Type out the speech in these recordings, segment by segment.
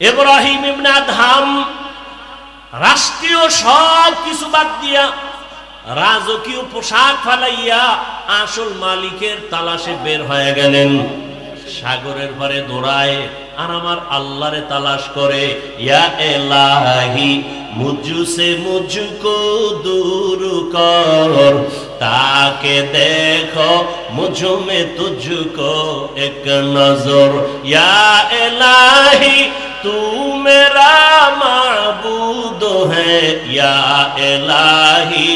ইব্রাহিম ইবনে Adham রাষ্ট্রীয় সব কিছু বাদ দিয়া রাজকীয় পোশাক ফালাইয়া আসল মালিকের তালাশে বের হয়ে গেলেন। সাগরের পারে দৌড়ায় আর আমার আল্লাহরে তালাশ করে, ইয়া এলাহি মুঝসে মুঝকো দূর কর, তাকে দেখো মুঝ মে তুঝকো এক নজর, ইয়া এলাহি तू मेरा माबूद है, या इलाही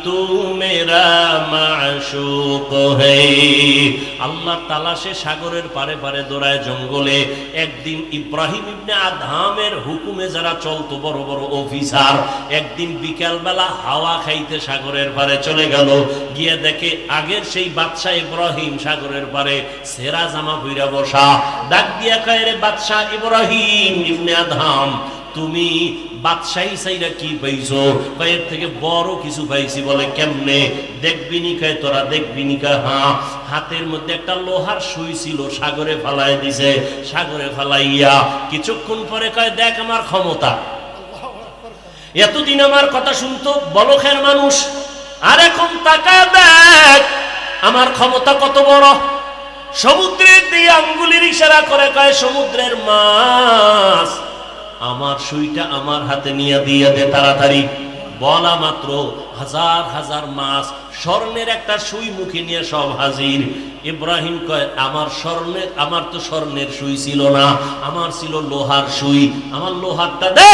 तू मेरा माशूक है। আল্লাহ তালাশে সাগরের পারে পারে দৌড়ায় জঙ্গলে। একদিন ইব্রাহিম ইবনে আদহামের হুকুমে যারা চলতো বড় বড় অফিসার, একদিন বিকালবেলা হাওয়া খাইতে সাগরের পারে চলে গেল। গিয়ে দেখে আগের সেই বাদশাহ ইব্রাহিম সাগরের পারে সেরা জামা পইরা বসা। ডাক দিয়া কয়, রে বাদশাহ ইব্রাহিম ইবনে আদহাম, তুমি বাদশাহী চাইরা কি পাইছো? এর থেকে বড় কিছু পাইছি। বলে কেমনে? দেখবি নি? কয় তোরা দেখবি নি? কয় হ্যাঁ। হাতের মধ্যে একটা লোহার সুই ছিল, সাগরে ফালাই দিছে। সাগরে ফালাইয়া কিছুক্ষণ পরে কয়, দেখ আমার ক্ষমতা। এতদিন আমার কথা শুনতো বলখের মানুষ, আর এখন তাকায় দেখ আমার ক্ষমতা কত বড়। সমুদ্রের দিয়ে আঙ্গুলের ইশারা করে কয়, সমুদ্রের মাছ আমার সুইটা আমার হাতে নিয়ে দিয়ে দে তাড়াতাড়ি। বলা মাত্র হাজার হাজার মাছ স্বর্ণের একটা সুই মুখে নিয়ে সব হাজির। ইব্রাহিম কয়, আমার তো স্বর্ণের সুই ছিল না, আমার ছিল লোহার সুই। আমার লোহারটা দে,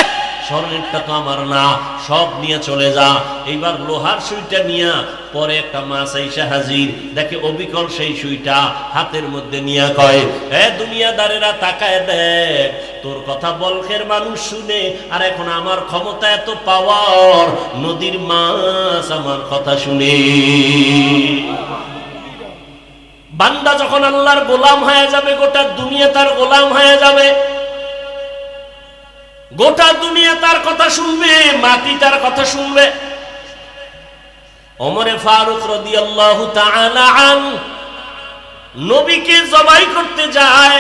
স্বর্ণেরটা তো আমার না, সব নিয়ে চলে যা। এইবার লোহার সুইটা নিয়ে পরে একটা মাছ আইসা হাজির। দেখে অবিকল সেই সুইটা হাতের মধ্যে নিয়ে কয়, এ দুনিয়াদারেরা তাকায় দেখ, তোর কথা বলখের মানুষ শুনে, আর এখন আমার ক্ষমতা এত পাওয়ার, নদীর মাছ আমার কথা শুনে। বান্দা যখন আল্লাহর গোলাম হয়ে যাবে, গোটা দুনিয়া তার গোলাম হয়ে যাবে। গোটা দুনিয়া তার কথা শুনবে, মাটি তার কথা শুনবে। ওমরে ফারুক রাদিয়াল্লাহু তাআলা আনহু নবীকে জবাই করতে যায়।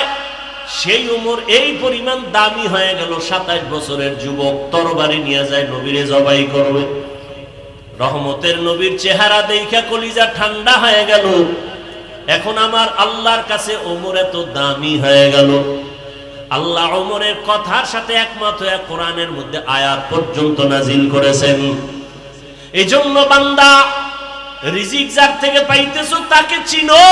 সেই উমর এই পরিমাণ দামি হয়ে গেল, 27 বছরের যুবক তরবারি নিয়ে যায় নবীরে জবাই করবে। রহমতের নবীর চেহারা দেখা কলিজা ঠান্ডা হয়ে গেল। এখন আমার আল্লাহর কাছে ওমর এত দামি হয়ে গেল। আল্লাহ ওমরের কথার সাথে একমত হয়ে কোরআনের মধ্যে আয়াত পর্যন্ত নাজিল করেছেন। এজন্য বান্দা, রিজিক যার থেকে পাইতেছো তাকে চিনো।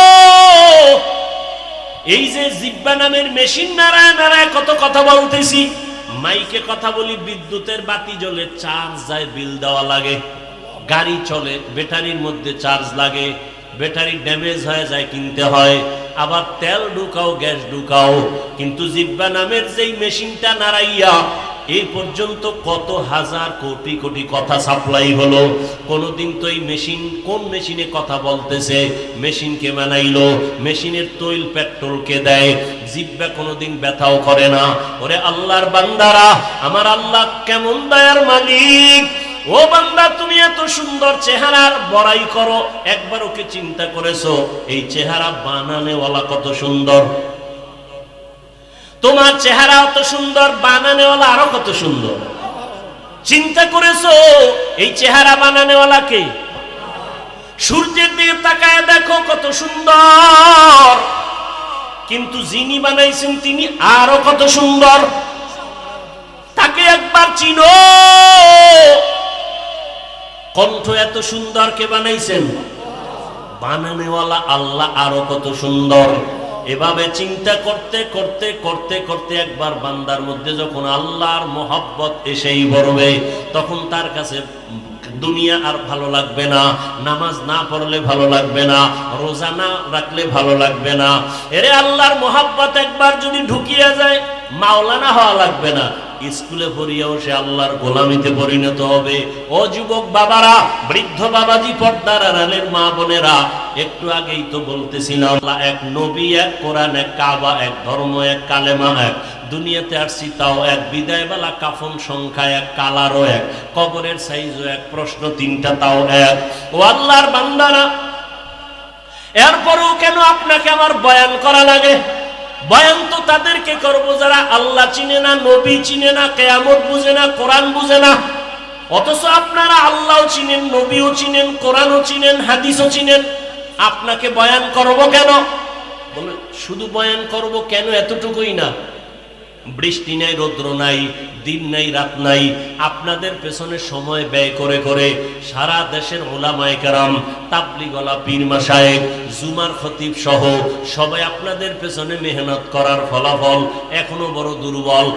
এই যে জিব্বা নামের মেশিন নাড়ায় নাড়ায় কত কথা বলতেছি, মাইকে কথা বলি, বিদ্যুতের বাতি জ্বলে, চার্জ যায়, বিল দেওয়া লাগে। গাড়ি চলে, ব্যাটারির মধ্যে চার্জ লাগে, ব্যাটারি ড্যামেজ হয়ে যায়, কিনতে হয়। আবার তেল ঢুকাও, গ্যাস ঢুকাও। কিন্তু জিব্বা নামের যেই মেশিনটা নাড়াইয়া এই পর্যন্ত কত হাজার কোটি কোটি কথা সাপ্লাই হলো। কোনদিন তো এই মেশিন, কোন মেশিনে কথা বলতেছে, মেশিনকে বানাইলো, মেশিনের তৈল পেট্রোলকে দেয়, জিব্বা কোনদিন ব্যথাও করে না। ওরে আল্লাহর বান্দারা, আমার আল্লাহ কেমন দয়ার মালিক। ও বান্দা, তুমি এত সুন্দর চেহারার বড়াই করো, একবার ওকে চিন্তা করেছো এই চেহারা বানানেওয়ালা কত সুন্দর? তোমার চেহারা অত সুন্দর, বানানেওয়ালা আরো কত সুন্দর। চিন্তা করেছো এই চেহারা বানানেওয়ালা কে? সূর্যের দিকে তাকায় দেখো কত সুন্দর, কিন্তু যিনি বানাইছেন তিনি আরো কত সুন্দর। তাকে একবার চিনো। কণ্ঠ এত সুন্দর, কে বানাইছেন? বানানেওয়ালা আল্লাহ আরো কত সুন্দর। এভাবে চিন্তা করতে করতে করতে করতে একবার বান্দার মধ্যে যখন আল্লাহর মহব্বত এসেই পড়বে, তখন তার কাছে দুনিয়া আর ভালো লাগবে না, নামাজ না পড়লে ভালো লাগবে না, রোজা না রাখলে ভালো লাগবে না। এরে আল্লাহর মহব্বত একবার যদি ঢুকিয়ে যায়, মাওলানা হওয়া লাগবে না, স্কুলে পড়িয়াও সে আল্লাহর গোলামিতে পরিণত হবে। ও যুবক বাবারা, বৃদ্ধ বাবাজি, পর্দার আড়ালের মা বোনেরা, একটু আগেই তো বলতেছিলাম, আল্লাহ এক, নবী এক, কোরআন এক, কাবা এক, ধর্ম এক, কালেমা এক, দুনিয়াতে আসছি তাও এক, বিদায়বেলা কাফন সংখ্যা এক, কালারও এক, কবরের সাইজও এক, প্রশ্ন 3টা তাও এক। ও আল্লাহর বান্দারা, এরপরেও কেন আপনাকে আমার বয়ান করা লাগে? বয়ান তো তাদেরকে করব যারা আল্লাহ চিনে না, নবী চিনে না, কিয়ামত বুঝে না, কোরআন বুঝে না। অথচ আপনারা আল্লাহও চিনেন, নবীও চিনেন, কোরআনও চিনেন, হাদিসও চিনেন, আপনাকে বয়ান করব কেন? বলে শুধু বয়ান করব কেন এতটুকুই না, বৃষ্টি নাই, রৌদ্র নাই, দিন নাই, রাত নাই, আপনাদের পেছনে সময় ব্যয় করে করে সারা দেশের উলামায়ে কেরাম, তাবলীগওয়ালা, পীর মাশায়েখ, জুমার খতিব সহ সবাই আপনাদের পেছনে মেহনত করার ফলাফল এখনো বড় দুর্বল।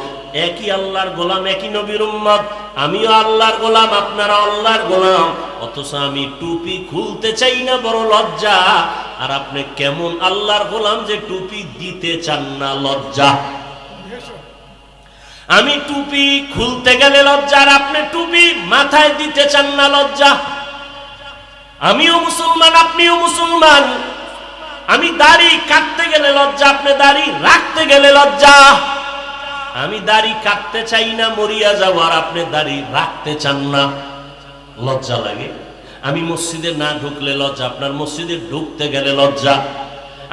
একই আল্লাহর গোলাম, একই নবীর উম্মত, আমিও আল্লাহর গোলাম, আপনারা আল্লাহর গোলাম, অথচ আমি টুপি খুলতে চাই না, বড় লজ্জা। আর আপনি কেমন আল্লাহর গোলাম যে টুপি দিতে চান না, লজ্জা। আমি টুপি খুলতে গেলে লজ্জা, আর আপনি টুপি মাথায় দিতে চান না, লজ্জা। আমিও মুসলমান, আপনিও মুসলমান, আমি দাড়ি কাটতে গেলে লজ্জা, আপনি দাড়ি রাখতে গেলে লজ্জা। আমি দাড়ি কাটতে চাই না, মরিয়া যাব, আর আপনি দাড়ি রাখতে চান না, লজ্জা লাগে। আমি মসজিদে না ঢুকলে লজ্জা, আপনার মসজিদে ঢুকতে গেলে লজ্জা।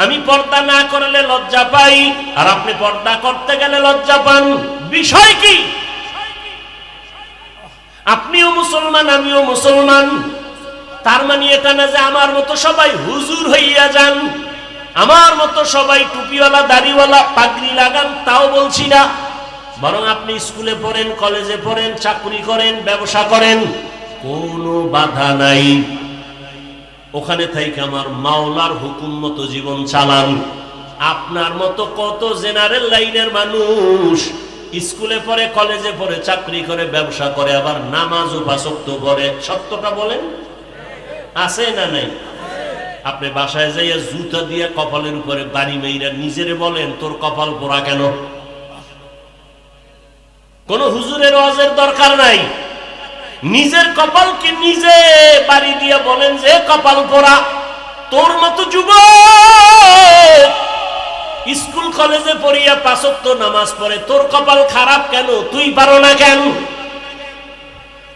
আমি পর্দা না করলে লজ্জা পাই, আর আপনি পর্দা করতে গেলে লজ্জা পান। বিষয় কি? আপনিও মুসলমান, আমিও মুসলমান। তার মানে এটা না যে আমার মতো সবাই হুজুর হইয়া যান, আমার মতো সবাই টুপিওয়ালা, দাড়িওয়ালা, পাগড়ি লাগান, তাও বলছি না। বরং আপনি স্কুলে পড়েন, কলেজে পড়েন, চাকরি করেন, ব্যবসা করেন, কোনো বাধা নাই, ওখানে থেকে আমার মাওলার হুকুম মতো জীবন চালান। আপনার মতো কত জেনারেল লাইনের মানুষ স্কুলে পড়ে, কলেজে পড়ে, চাকরি করে, ব্যবসা করে, আবার নামাজও 5 ওয়াক্ত পড়ে। সত্যটা বলেন, আছে না নাই? আপনি বাসায় যাইয়া জুতা দিয়ে কপালের উপরে বাড়ি মেইরা নিজেরে বলেন, তোর কপাল পোড়া কেন? কোন হুজুরের ওয়াজের দরকার নাই, নিজের কপালকে নিজে বাড়ি দিয়ে বলেন যে কপাল পোড়া। তোর মতো যুবক স্কুল কলেজে পড়িয়া 5 ওয়াক্ত নামাজ পড়ে, তোর কপাল খারাপ কেন? তুই পারো না কেন?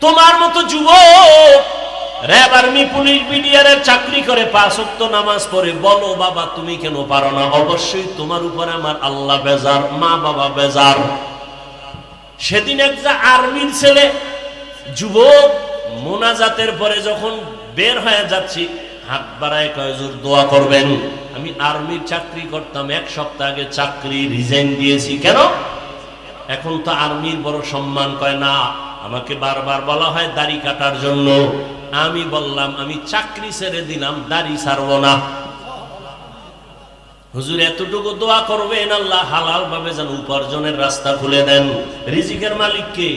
তোমার মতো যুবক র‍্যাব, আর্মি, পুলিশ, বিডিআরের চাকরি করে 5 ওয়াক্ত নামাজ পড়ে, বলো বাবা তুমি কেন পারো না? অবশ্যই তোমার উপরে আমার আল্লাহ বেজার, মা বাবা বেজার। সেদিন একটা আর্মির ছেলে যুবক মোনাজাতের পরে যখন বের হয়ে যাচ্ছি, হাত বাড়ায় কয়, হুজুর দোয়া করবেন। আমি আর্মির চাকরি করতাম, 1 সপ্তাহ আগে চাকরি রিজাইন দিয়েছি। কেন? এখন তো আর্মির বড় সম্মান। কয় না, আমাকে বারবার বলা হয় দাড়ি কাটার জন্য। আমি বললাম আমি চাকরি ছেড়ে দিলাম, দাড়ি ছাড়বো না। হুজুর এতটুকু দোয়া করবেন, আল্লাহ হালাল ভাবে যেন উপার্জনের রাস্তা খুলে দেন। রিজিকের মালিক কে?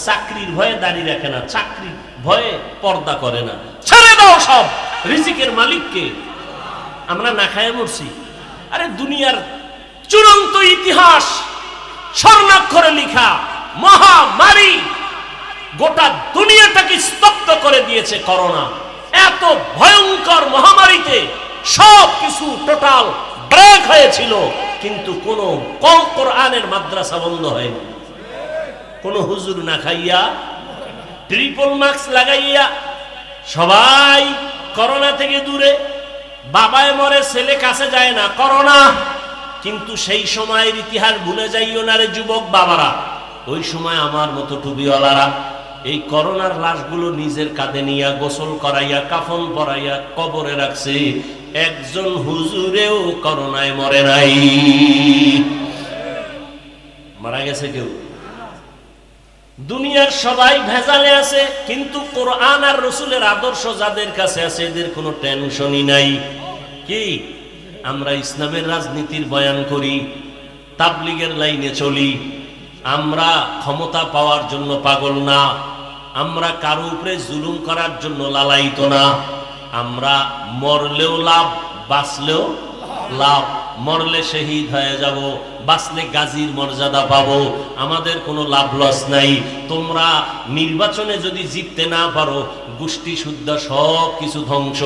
চাকরির ভয়ে দাড়ি রাখে না, চাকরির ভয়ে পর্দা করে না। ছেড়ে দাও সব, রিজিকের মালিক কে? আমরা না খায় মরছি। আরে দুনিয়ার চূড়ান্ত ইতিহাস স্বর্ণাক্ষরে লেখা মহামারী গোটা দুনিয়াটাকে স্তব্ধ করে দিয়েছে করোনা। এত ভয়ঙ্কর মহামারীতে সব কিছু টোটাল ব্রেক হয়েছিল, কিন্তু কোন কোরআনের মাদ্রাসা বন্ধ হয়নি। কোন হুজুর না খাইয়া, ট্রিপল মাস্ক লাগাইয়া সবাই করোনা থেকে দূরে। বাবায় মরে, ছেলে কাছে যায় না, করোনা। কিন্তু সেই সময়ের ইতিহাস ভুলে যাইও না রে যুবক বাবারা। ওই সময় আমার মতো টুপিওয়ালারা এই করোনার লাশগুলো নিজের কাঁধে নিয়া, গোসল করাইয়া, কাফন পরাইয়া কবরে রাখছে। একজন হুজুরেও করোনায় মরে নাই। মারা গেছে কেউ? দুনিয়ার সবাই ভেজালে আছে, কিন্তু কোরআন আর রাসূলের আদর্শ যাদের কাছে আছে এদের কোনো টেনশনই নাই। কি? আমরা ইসলামের রাজনীতির বয়ান করি, তাবলীগের লাইনে চলি। আমরা ক্ষমতা পাওয়ার জন্য পাগল না, আমরা কারো উপরে জুলুম করার জন্য লালায়িত না। আমরা মরলেও লাভ, বাঁচলেও লাভ। মরলে শহীদ হয়ে যাব, বাঁচলে গাজীর মর্যাদা পাবো, আমাদের কোনো লাভ লস নাই। তোমরা নির্বাচনে যদি জিততে না পারো, গোষ্ঠী শুদ্ধ সব কিছু ধ্বংস,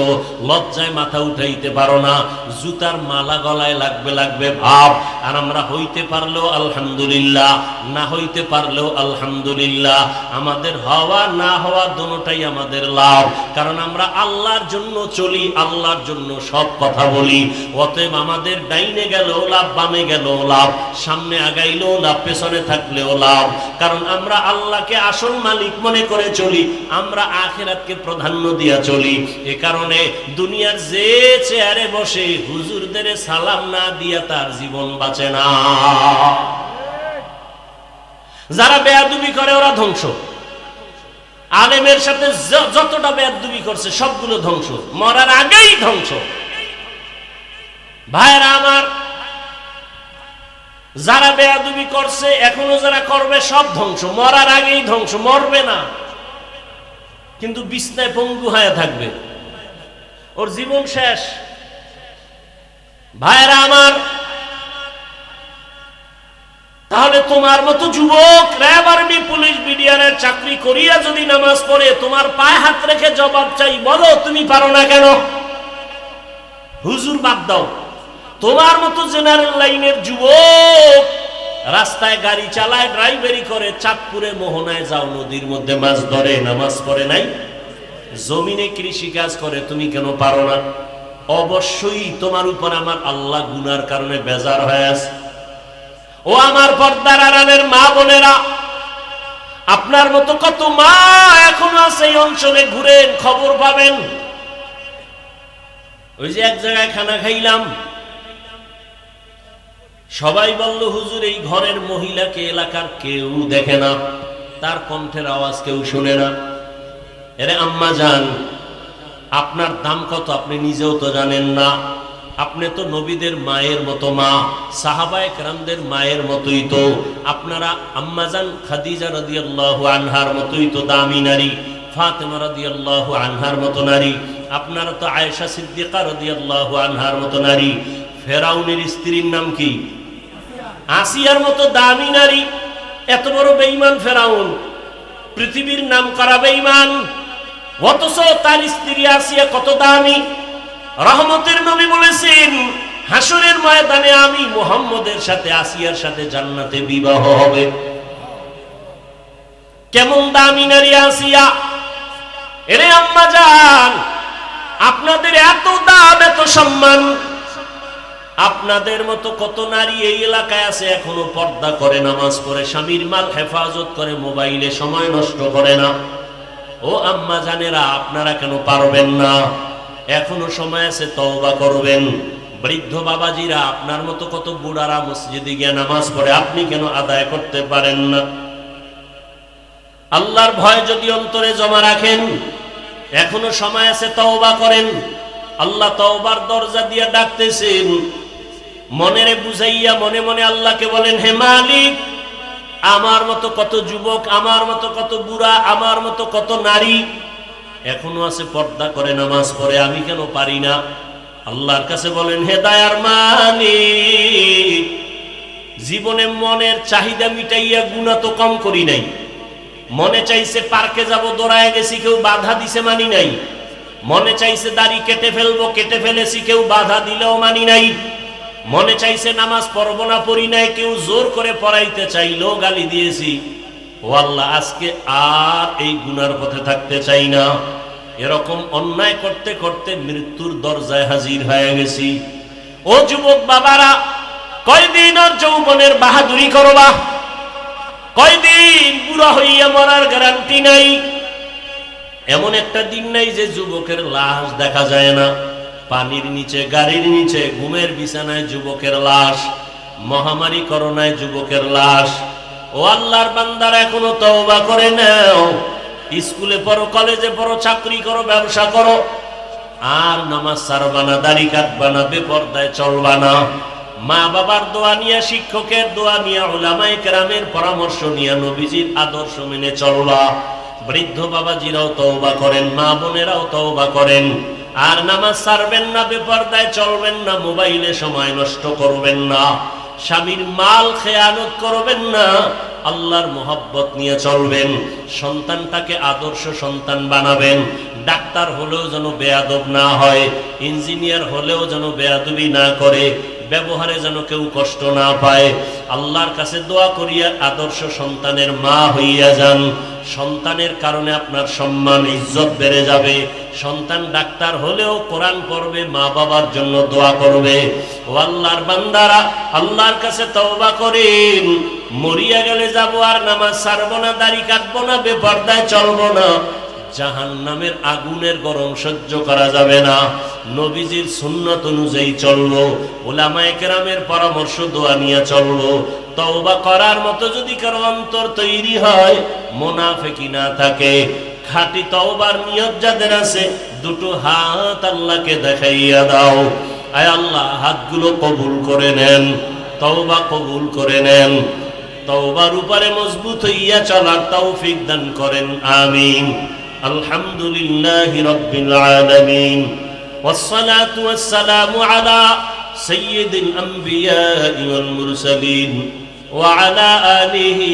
লজ্জায় মাথা উঠাইতে পারো না, জুতার মালা গলায় লাগবে ভাব। আর আমরা হইতে পারলেও আলহামদুলিল্লাহ, না হইতে পারলেও আলহামদুলিল্লাহ। আমাদের হওয়া না হওয়া দুটোটাই আমাদের লাভ, কারণ আমরা আল্লাহর জন্য চলি, আল্লাহর জন্য সব কথা বলি। অতএব আমাদের ডাইনে গেলেও লাভ, বামে গেলেও লাভ, সামনে আগাইলেও লাভ, পেছনে থাকলেও লাভ, কারণ আমরা আল্লাহকে আসল মালিক মনে করে চলি, আমরা আখিরাতকে প্রাধান্য দিয়া চলি। এ কারণে দুনিয়ার যে চেয়ারে বসে হুজুরদের সালাম না দিয়া তার জীবন বাঁচে না। যারা বেয়াদবি করে ওরা ধ্বংস, আলেমের সাথে যতটা বেয়াদবি করছে সবগুলো ধ্বংস, মরার আগেই ধ্বংস। ভাইরা আমার, যারা বেয়াদবি করছে এখনো যারা করবে সব ধ্বংস, মরার আগেই ধ্বংস। মরবে না কিন্তু বিছনায় পঙ্গু হয়ে থাকবে, ওর জীবন শেষ। ভাইরা আমার, তাহলে তোমার মতো যুবক র্যাব, আর্মি, পুলিশ, বিডিআরের চাকরি করিয়া যদি নামাজ পড়ে তোমার পায়ে হাত রেখে জবাব চাই, বলো তুমি পারো না কেন? হুজুর বাদ দাও, তোমার মতো জেনারেল লাইনের যুবক রাস্তায় গাড়ি চালায়, ড্রাইভারি করে, চাঁদপুরে মোহনায় যাও, নদীর মধ্যে মাছ ধরে, নামাজ পড়ে নাই, জমিনে কৃষি কাজ করে, তুমি কেন পারো না? অবশ্যই তোমার উপর আমার আল্লাহ গুনার কারণে বেজার হয়ে আছে। ও আমার পর্দার আড়ালের মা বোনেরা, আপনার মতো কত মা এখনো আছে এই অঞ্চলে, ঘুরেন, খবর পাবেন। ওই যে এক জায়গায় খানা খাইলাম, সবাই বলল হুজুর এই ঘরের মহিলাকে এলাকার কেউ দেখে না, তার কণ্ঠের আওয়াজ কেউ শুনে না। এরে আম্মা জান, আপনার দাম কত আপনি নিজেও তো জানেন না। আপনি তো নবীদের মায়ের মতো মা, সাহাবায়ে কেরামদের মায়ের মতোই তো। আপনারা আম্মাজান খাদিজা রাদিয়াল্লাহু আনহার মতোই তো দামি নারী, ফাতেমা রাদিয়াল্লাহু আনহার মতো নারী। আপনারা তো আয়েশা সিদ্দিকা রাদিয়াল্লাহু আনহার মতো নারী। ফেরাউনের স্ত্রীর নাম কি? আসিয়ার মতো দামি নারী। এত বড় বেঈমান ফেরাউন, পৃথিবীর নাম করা বেঈমান, অথচ তার স্ত্রী আসিয়া কত দামি। রহমতের নবী বলেছেন, হাসরের ময়দানে আমি মুহাম্মদের সাথে আসিয়ার সাথে জান্নাতে বিবাহ হবে। কেমন দামি নারী আসিয়া! এরে আম্মা জান, আপনাদের এত দাম, এত সম্মান। আপনাদের মতো কত নারী এই এলাকায় আছে এখনো পর্দা করে, নামাজ পড়ে, স্বামীর মাল হেফাজত করে, মোবাইলে সময় নষ্ট করে না। ও আম্মা জানেরা, আপনারা কেন পারবেন না? এখনো সময় আছে, তওবা করবেন। বৃদ্ধ বাবাজিরা, আপনার মতো কত বুড়ারা মসজিদে গিয়ে নামাজ পড়ে, আপনি কেন আদায় করতে পারেন না? আল্লাহর ভয় যদি অন্তরে জমা রাখেন, এখনো সময় আছে, তওবা করেন। আল্লাহ তওবার দরজা দিয়ে ডাকতেছেন। মনেরে বুঝাইয়া মনে মনে আল্লাহকে বলেন, হে মালিক, আমার মতো কত যুবক, আমার মতো কত বুড়া, আমার মতো কত নারী এখনো আছে পর্দা করে, নামাজ পড়ে, আমি কেন পারি না? আল্লাহর কাছে বলেন, হে দয়ার মালিক, জীবনে মনের চাহিদা মিটাইয়া গুনাহ তো কম করি নাই। মনে চাইছে পার্কে যাব, দৌড়ায় গেছি, কেউ বাধা দিছে, মানি নাই। মনে চাইছে দাড়ি কেটে ফেলবো, কেটে ফেলেছি, কেউ বাধা দিলেও মানি নাই। মনে চাইছে নামাজ পড়বো না, পড়ি নাই, কেউ জোর করে পড়াইতে চাইলেও গালি দিয়েছি। ও আল্লাহ, আজকে আর এই গুনার পথে থাকতে চাই না। এরকম অন্যায় করতে করতে মৃত্যুর দরজায় হাজির হয়ে গেছি। ও যুবক বাবারা, কয়দিন আর যৌবনের বাহাদুরি করবা? কয়দিন? বুড়া হইয়া মরার গ্যারান্টি নাই। এমন একটা দিন নাই যে যুবকের লাশ দেখা যায় না। পানির নিচে, গাড়ির নিচে, ঘুমের বিছানায় যুবকের লাশ, মহামারী করোনায় যুবকের লাশ। ও আল্লাহর বান্দারা, এখনো তওবা করে নাও। স্কুলে পড়ো, কলেজে পড়ো, চাকরি করো, ব্যবসা করো, আর নামাজ ছাড়বা না, দাড়ি কাটবা না, বেপরদায় চলবা না। মা বাবার দোয়া নিয়ে, শিক্ষকের দোয়া নিয়ে, উলামায়ে কেরামের পরামর্শ নিয়ে, নবীজির আদর্শ মেনে চলবা। বৃদ্ধ বাবাজিরাও তওবা করেন, মা বোনেরাও তওবা করেন। আর নামাজ ছাড়বেন না, বেপরদায় চলবেন না, মোবাইলে সময় নষ্ট করবেন না। স্বামীর মাল খেয়ানত করবেন না, আল্লাহর মোহাব্বত নিয়ে চলবেন। সন্তানটাকে আদর্শ সন্তান বানাবেন। ডাক্তার হলেও যেন বেয়াদব না হয়, ইঞ্জিনিয়ার হলেও যেন বেয়াদবি না করে, ব্যবহারে যেন কেউ কষ্ট না পায়। আল্লাহর কাছে দোয়া করিয়া আদর্শ সন্তানের মা হইয়া যান। সন্তানের কারণে আপনার সম্মান ইজ্জত বেড়ে যাবে। সন্তান ডাক্তার হলেও কোরআন পড়বে, মা বাবার জন্য দোয়া করবে। ও আল্লাহর বান্দারা, আল্লাহর কাছে তওবা করেন। মরিয়া গেলে যাবো আর নামাজ ছাড়বো না, দাড়ি কাটবো না, বেপরদায় চলবো না। জাহান্নামের আগুনের গরম সহ্য করা যাবে না। নবীজির সুন্নত অনুযায়ী চলবো, উলামায়ে কেরামের পরামর্শ দোয়া নিয়ে চলবো। তওবা করার মতো যদি কারো অন্তর তৈরি হয়, মুনাফিকি না থাকে, খাঁটি তওবার নিয়ত যাদের আছে, দুটো হাত আল্লাহকে দেখাইয়া দাও। আয় আল্লাহ, হাতগুলো কবুল করে নেন, তওবা কবুল করে নেন। তওবার উপরে মজবুত হইয়া চলার তৌফিক দান করেন, আমিন। আলহামদুলিল্লাহি রাব্বিল আলামিন, ওয়াসসালাতু ওয়াসসালামু আলা সাইয়্যিদিল আমবিয়াই ওয়াল মুরসালিন ওয়া আলা আলিহি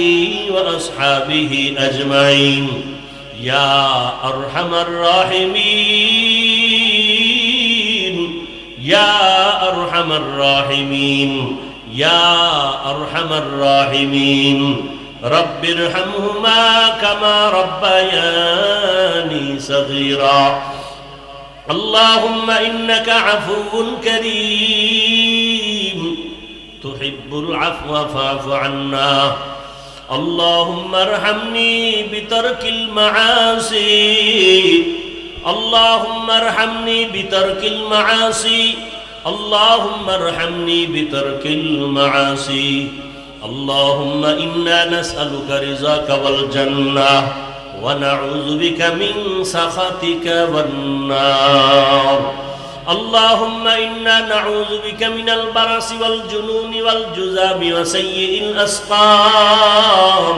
ওয়া আসহাবিহি আজমাইন। ইয়া আরহামার রাহিমিন, ইয়া আরহামার রাহিমিন, ইয়া আরহামার রাহিমিন। রব্বিরহামহুমা কামা রব্বায়ানি সগীরা। আল্লাহুম্মা ইন্নাকা আফুউন কারীম তুহিব্বুল আফওয়া ফা'ফু আন্না। আল্লাহুম্মা আরহামনি বিতারকিল মাআসি। আল্লাহুম্মা আরহামনি বিতারকিল মাআসি। আল্লাহুম্মা আরহামনি বিতারকিল মাআসি। আল্লাহুম্মা ইন্না নাসআলুকা রিযাকা ওয়াল জান্নাহ ওয়া নাউযু বিকা মিন সাখাতিকা ওয়ান নার। আল্লাহুম্মা ইন্না নাউযু বিকা মিনাল বারাসি ওয়াল জুনুনি ওয়াল জুযামি ওয়া সাইয়্যিল আসকাম।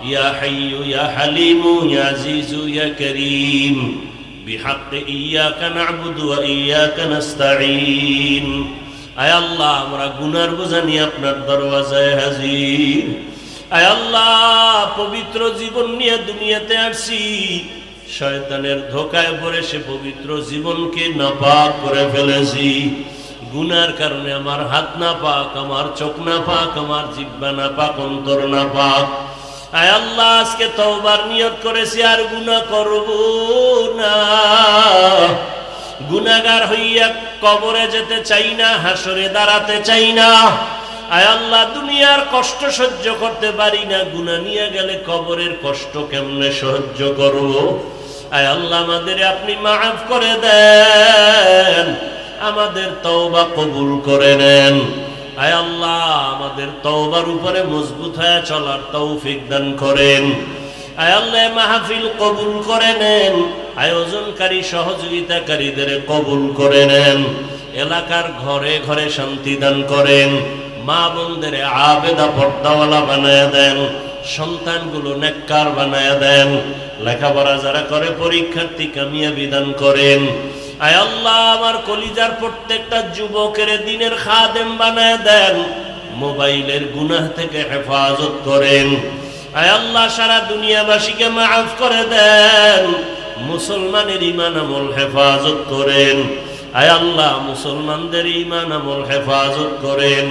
ইয়া হাইয়্যু ইয়া হালিমু ইয়া আজিজু ইয়া কারীম বিহাক্কি ইয়্যাকা না'বুদু ওয়া ইয়্যাকা নাস্তাঈন। আয় আল্লাহ, আমরা গুনার বোঝা নিয়ে আপনার দরওয়াজায় হাজির। আয় আল্লাহ, পবিত্র জীবন নিয়ে দুনিয়াতে আসছি, শয়তানের ধোকায় পড়ে সে পবিত্র জীবনকে নাপাক করে ফেলেছি। গুনার কারণে আমার হাত নাপাক, আমার চোখ নাপাক, আমার জিহ্বা নাপাক, অন্তর নাপাক। আয় আল্লাহ, আজকে তওবার নিয়ত করেছি আর গুনাহ করব না। গুনাহগার হইয়া কবরে যেতে চাই না, হাসরে দাঁড়াতে চাই না। আয় আল্লাহ, দুনিয়ার কষ্ট সহ্য করতে পারি না, গুনাহ নিয়ে গেলে কবরের কষ্ট কেমনে সহ্য করব? আয় আল্লাহ, আমাদের আপনি মাফ করে দেন, আমাদের তওবা কবুল করে নেন। আয় আল্লাহ, আমাদের তওবার উপরে মজবুত হয়ে চলার তৌফিক দান করেন। আয় আল্লাহ, মাহফিল কবুল করে নেন, আয়োজনকারী সহযোগিতাকারীদের কবুল করে নেন। এলাকার ঘরে ঘরে শান্তি দান করেন। মা বোনদের আবেদা পর্দাওয়ালা বানায় দেন। সন্তানগুলো নেককার বানায় দেন। লেখাপড়া যারা করে পরীক্ষার্থী কামিয়াবি দান করেন। আয় আল্লাহ, আমার কলিজার প্রত্যেকটা যুবকের দিনের খাদেম বানায় দেন। মোবাইলের গুনাহ থেকে হেফাজত করেন। আয় আল্লাহ, সারা দুনিয়াবাসীকে মাফ করে দেন। মুসলমানের ঈমান আমল হেফাজত করেন। আয় আল্লাহ, মুসলমানদের ঈমান আমল হেফাজত করেন।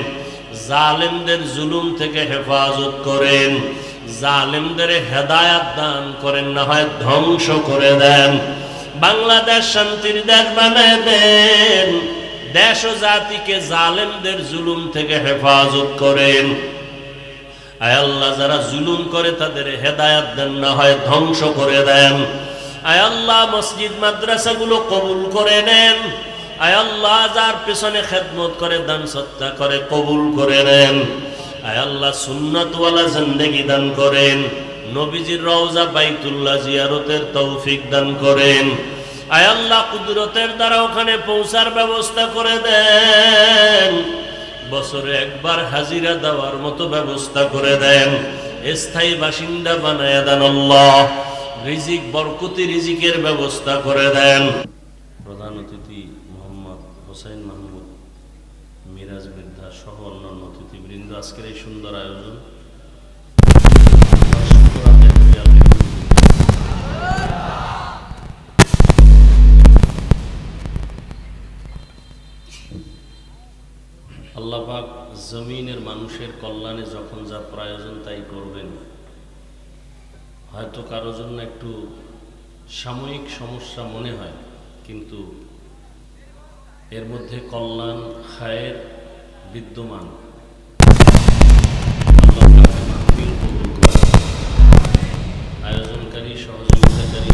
জালেমদের জুলুম থেকে হেফাজত করেন। জালেমদের হেদায়াত দান করেন, না হয় ধ্বংস করে দেন। বাংলাদেশ শান্তির দেশ বানায় দেন। দেশ ও জাতিকে জালেমদের জুলুম থেকে হেফাজত করেন। আয় আল্লাহ, যারা জুলুম করে তাদের হেদায়াত দেন, না হয় ধ্বংস করে দেন। আয় আল্লাহ, মসজিদ মাদ্রাসাগুলো কবুল করে নেন। আয় আল্লাহ, যার পেছনে খেদমত করে, দান সত্তা করে, কবুল করে নেন। আয় আল্লাহ, সুন্নাতওয়ালা জিন্দেগি দান করেন। নবীজির রওজা বাইতুল্লাহ জিয়ারতের তৌফিক দান করেন। আয় আল্লাহ, কুদরতের দ্বারা ওখানে পৌঁছার ব্যবস্থা করে দেন। বছরে একবার হাজিরা দেওয়ার মতো ব্যবস্থা করে দেন। স্থায়ী বাসিন্দা বানায় দেন আল্লাহ। রিজিক বরকতি রিজিকের ব্যবস্থা করে দেন। প্রধান অতিথি মোহাম্মদ হোসেন মাহমুদ মিরাজ বৃদ্ধা সহ অন্যান্য অতিথি কিন্তু আজকের এই সুন্দর আয়োজন আল্লাহ পাক জমিনের মানুষের কল্যাণে যখন যা প্রয়োজন তাই করবেন। হয়তো কারো জন্য একটু সাময়িক সমস্যা মনে হয়, কিন্তু এর মধ্যে কল্যাণ খায়ের বিদ্যমান। আল্লাহ পাক মাহফিল কবুল করেন, আয়োজনকারী সহযোগিতাকারী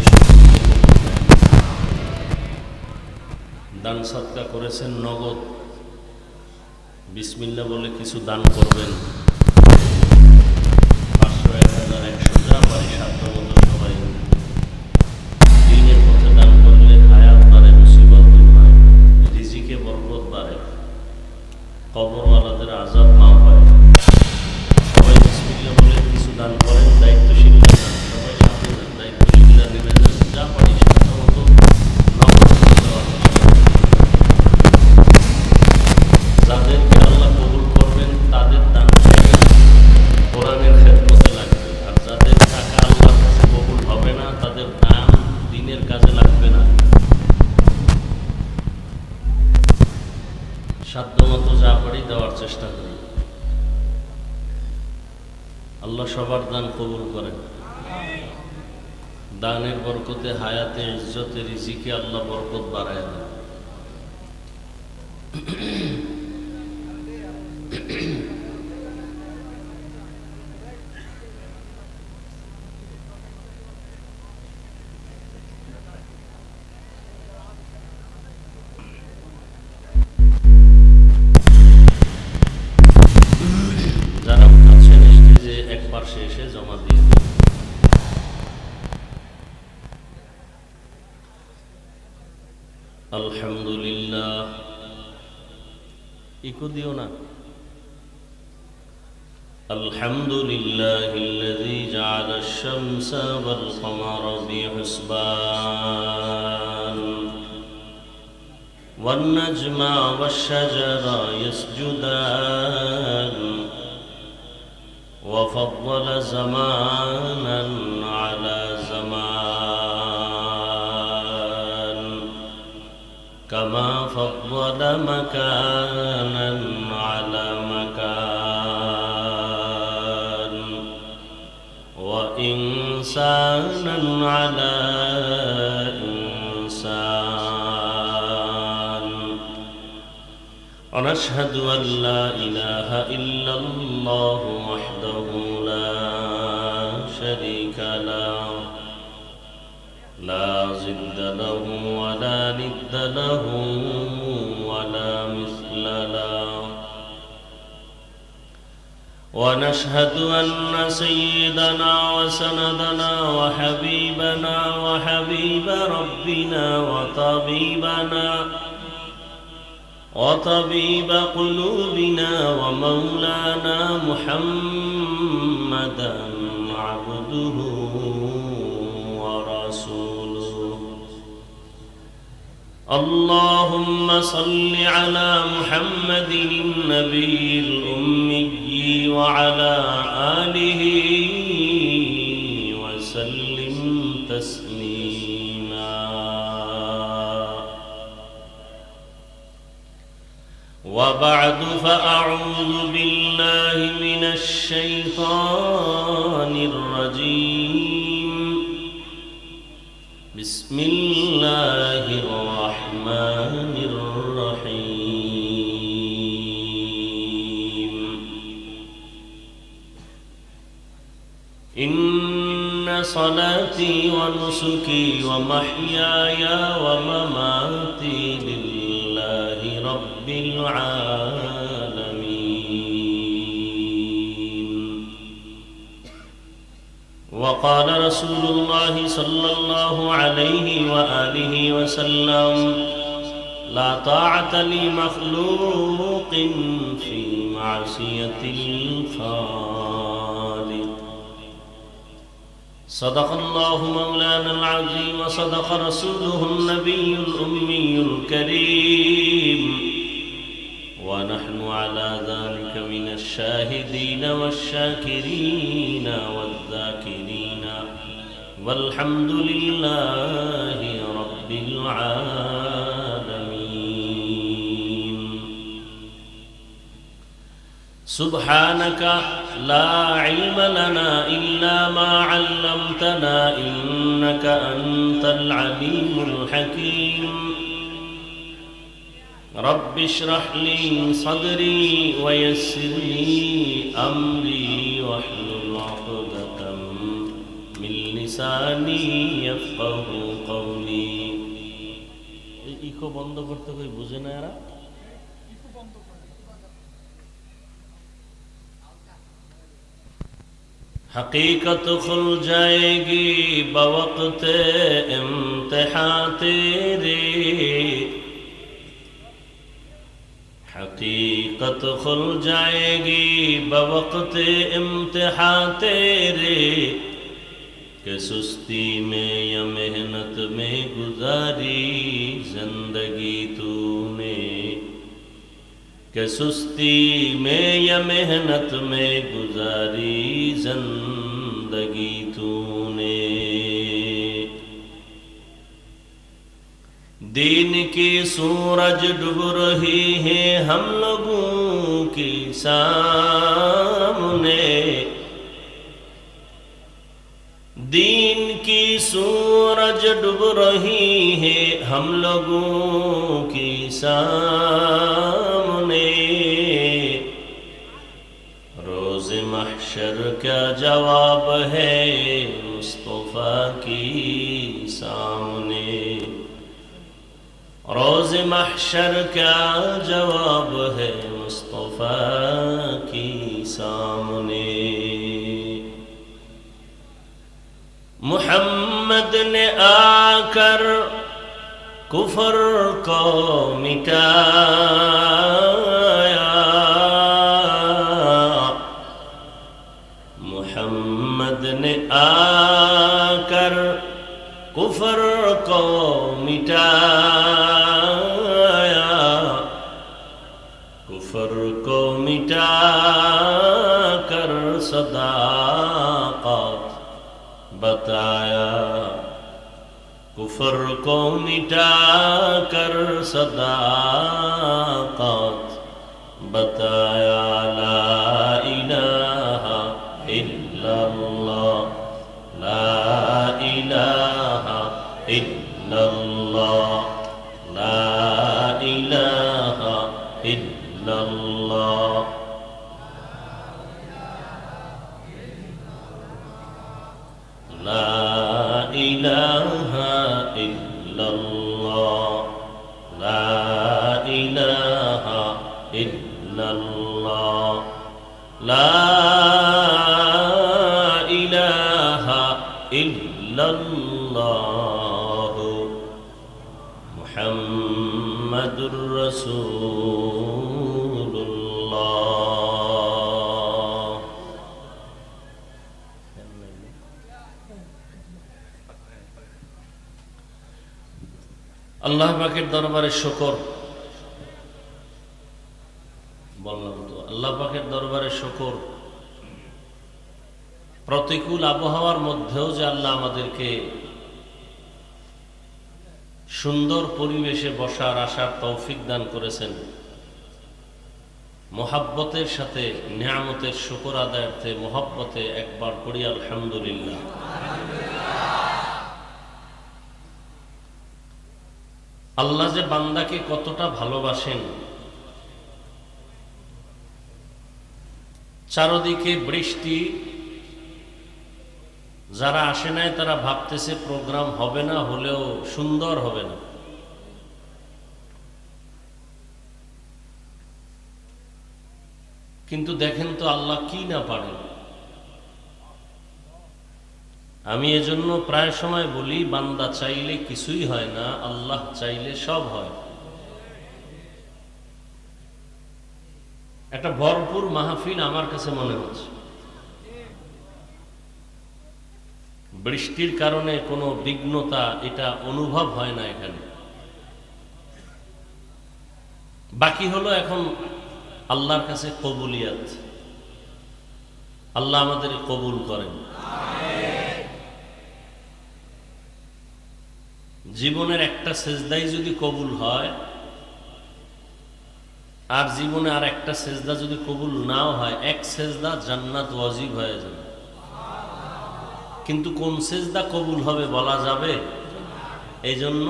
দান সদকা করেছেন নগদ, বিসমিল্লাহ বলে কিছু দান করবেন। 500, 1000, 100 যা পারি সাধ্য মতো সবাই দিনের পথে দান করলে হায়াত বাড়ে, মুসিবত দূর হয়, রিজিকে বরকত বাড়ে, কবরওয়ালাদের আযাব মাফ হয়। সবাই বিসমিল্লাহ বলে কিছু দান করেন, দায়িত্বশীলরা দান, সবাই সাথে যান, দায়িত্বশীলরা নেমে যান, যা পারি সাধ্য মতো নগদ দেওয়া। যাদেরকে আল্লাহ কবুল করবেন তাদের দান কোরআনের খেদমতে লাগবে, আর যাদের টাকা আল্লাহর কাছে কবুল হবে না তাদের দান দ্বীনের কাজে লাগবে না। সাধ্যমতো যা পারি দেওয়ার চেষ্টা করি। আল্লাহ সবার দান কবুল করেন। দানের বরকতে হায়াতে, ইজ্জতে, রিজিকে আল্লাহ বরকত বাড়ায় দেন। যারা আছেন স্টেজে একবার এসে জমা দিয়ে দিন। আলহামদুলিল্লাহ, ইকো দিও না। আলহামদুলিল্লাহিল্লাযী জাআলা আশ-শামসা ওয়াল কমারা বিহুসবান ওয়ান নাজমা ওয়াশ-শাজারা ইয়াসজুদান ওয়া ফাদ্দালা জামানান আলা জামান কামা ফাদ্দালা মাকানান আলা মাকান ওয়া ইনসানান আলা ইনসান। ونشهد أن لا إله إلا الله وحده لا شريك له لا ضد له ولا ند له ولا مثل له. ونشهد أن سيدنا وسندنا وحبيبنا وحبيب ربنا وطبيب قلوبنا ومولانا محمدا عبده ورسوله. اللهم صل على محمد النبي الأمي وعلى آله وسلم تسليما. وبعد فأعوذ بالله من الشيطان الرجيم. بسم الله الرحمن الرحيم. إن صلاتي ونسكي ومحياي ومماتي لله رب العالمين. وقال رسول الله صلى الله عليه وآله وسلم: لا طاعة لمخلوق في معصية الخالق. صدق الله مولانا العظيم وصدق رسوله النبي الأمي الكريم ونحن على ذلك من الشاهدين والشاكرين والذاكرين والحمد لله رب العالمين. سبحانك لا علم لنا إلا ما علمتنا إنك أنت العليم الحكيم. رب اشرح لي صدري ويسر لي أمري واحلل عقدة من لساني يفقهوا قولي. ইকো বন্ধ করতে কই বুঝে না এরা? حقیقت کھل جائے گی بوقت امتحان تیرے. حقیقت کھل جائے گی بوقت امتحان تیرے کہ سستی میں یا محنت میں گزاری زندگی تو نے. کہ سستی میں یا محنت میں گزاری زندگی تو نے. دین کی سورج ڈوب رہی ہے ہم لوگوں کے سامنے. دین کی سورج ڈوب رہی ہے ہم لوگوں کے سامنے. روز محشر کیا جواب ہے مصطفیٰ کی سامنے. روز محشر کیا جواب ہے مصطفیٰ کی سامنے. محمد نے آ کر کفر کو مٹایا. محمد نے آ کر کفر کو مٹایا. کفر کو مٹا کر صداقت بتایا. کفر کو مٹا کر صداقت بتایا. لا الہ الا اللہ لا الہ الا اللہ لا الہ الا اللہ. لا الہ الا اللہ لا الہ الا اللہ لا الہ الا اللہ. محمد رسول اللہ. আল্লাহ পাকের দরবারে শুকর বললাম তো, আল্লাহ পাকের দরবারে শুকর প্রতিকূল আবহাওয়ার মধ্যেও যে আল্লাহ আমাদেরকে সুন্দর পরিবেশে বসার আসার তৌফিক দান করেছেন. মোহাব্বতের সাথে নিয়ামতের শুকর আদায়ার্থে মোহাব্বতে একবার পড়ি আলহামদুলিল্লাহ. আল্লাহ যে বান্দাকে কতটা ভালোবাসেন, চারদিকে বৃষ্টি, যারা আসে নাই তারা ভাবতেছে প্রোগ্রাম হবে না, হলেও সুন্দর হবে না. কিন্তু দেখেন তো আল্লাহ কি না পারেন। আমি এজন্য প্রায় সময় বলি, বান্দা চাইলে কিছুই হয় না, আল্লাহ চাইলে সব হয়। একটা ভরপুর মাহফিল আমার কাছে মনে হচ্ছে। বৃষ্টির কারণে কোনো বিঘ্নতা এটা অনুভব হয় না এখানে। বাকি হলো এখন আল্লাহর কাছে কবুলিয়াত। আল্লাহ আমাদের কবুল করেন। জীবনের একটা সেজদাই যদি কবুল হয়, আর জীবনে আর একটা সেজদা যদি কবুল নাও হয়, এক সেজদা জান্নাত ওয়াজিব হয়ে যাবে। কিন্তু কোন সেজদা কবুল হবে বলা যাবে? এই জন্য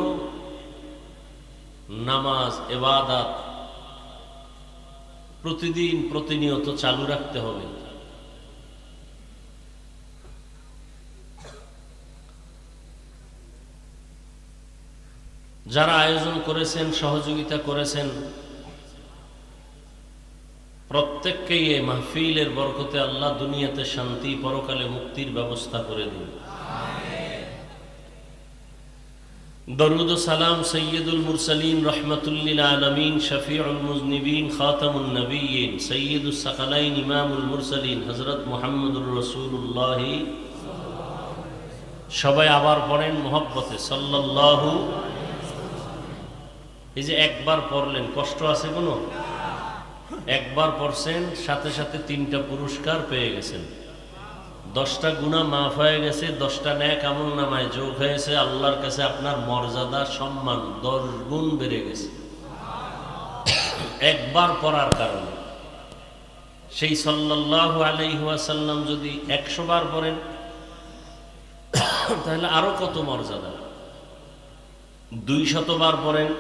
নামাজ, ইবাদত প্রতিদিন প্রতিনিয়ত চালু রাখতে হবে। যারা আয়োজন করেছেন, সহযোগিতা করেছেন, প্রত্যেককেই এই মাহফিলের বরকতে আল্লাহ দুনিয়াতে শান্তি, পরকালে মুক্তির ব্যবস্থা করে দিন। দরুদ ও সালাম সৈয়দুল মুরসালিন, রহমাতুল লিল আলামিন, শফিউল মুজনিবিন, খাতামুন নবিয়্যিন, সৈয়দুস সাকালাইন, ইমামুল মুরসালিন হযরত মুহাম্মদুর রাসূলুল্লাহ। সবাই আবার পড়েন মুহাব্বতে সাল্লাল্লাহু। এই যে একবার পড়লেন, কষ্ট আছে কোনো? একবার পড়ছেন, সাথে সাথে 3টা পুরস্কার পেয়ে গেছেন। 10টা গুনাহ মাফ হয়ে গেছে, 10টা নেক আমল নামায় যোগ হয়েছে। আল্লাহর কাছে আপনার মর্যাদা, সম্মান 10 গুণ বেড়ে গেছে একবার পড়ার কারণে। সেই সাল্লাল্লাহু আলাইহি ওয়াসাল্লাম যদি 100 বার পড়েন তাহলে আরো কত মর্যাদা। 200 বার পড়েন,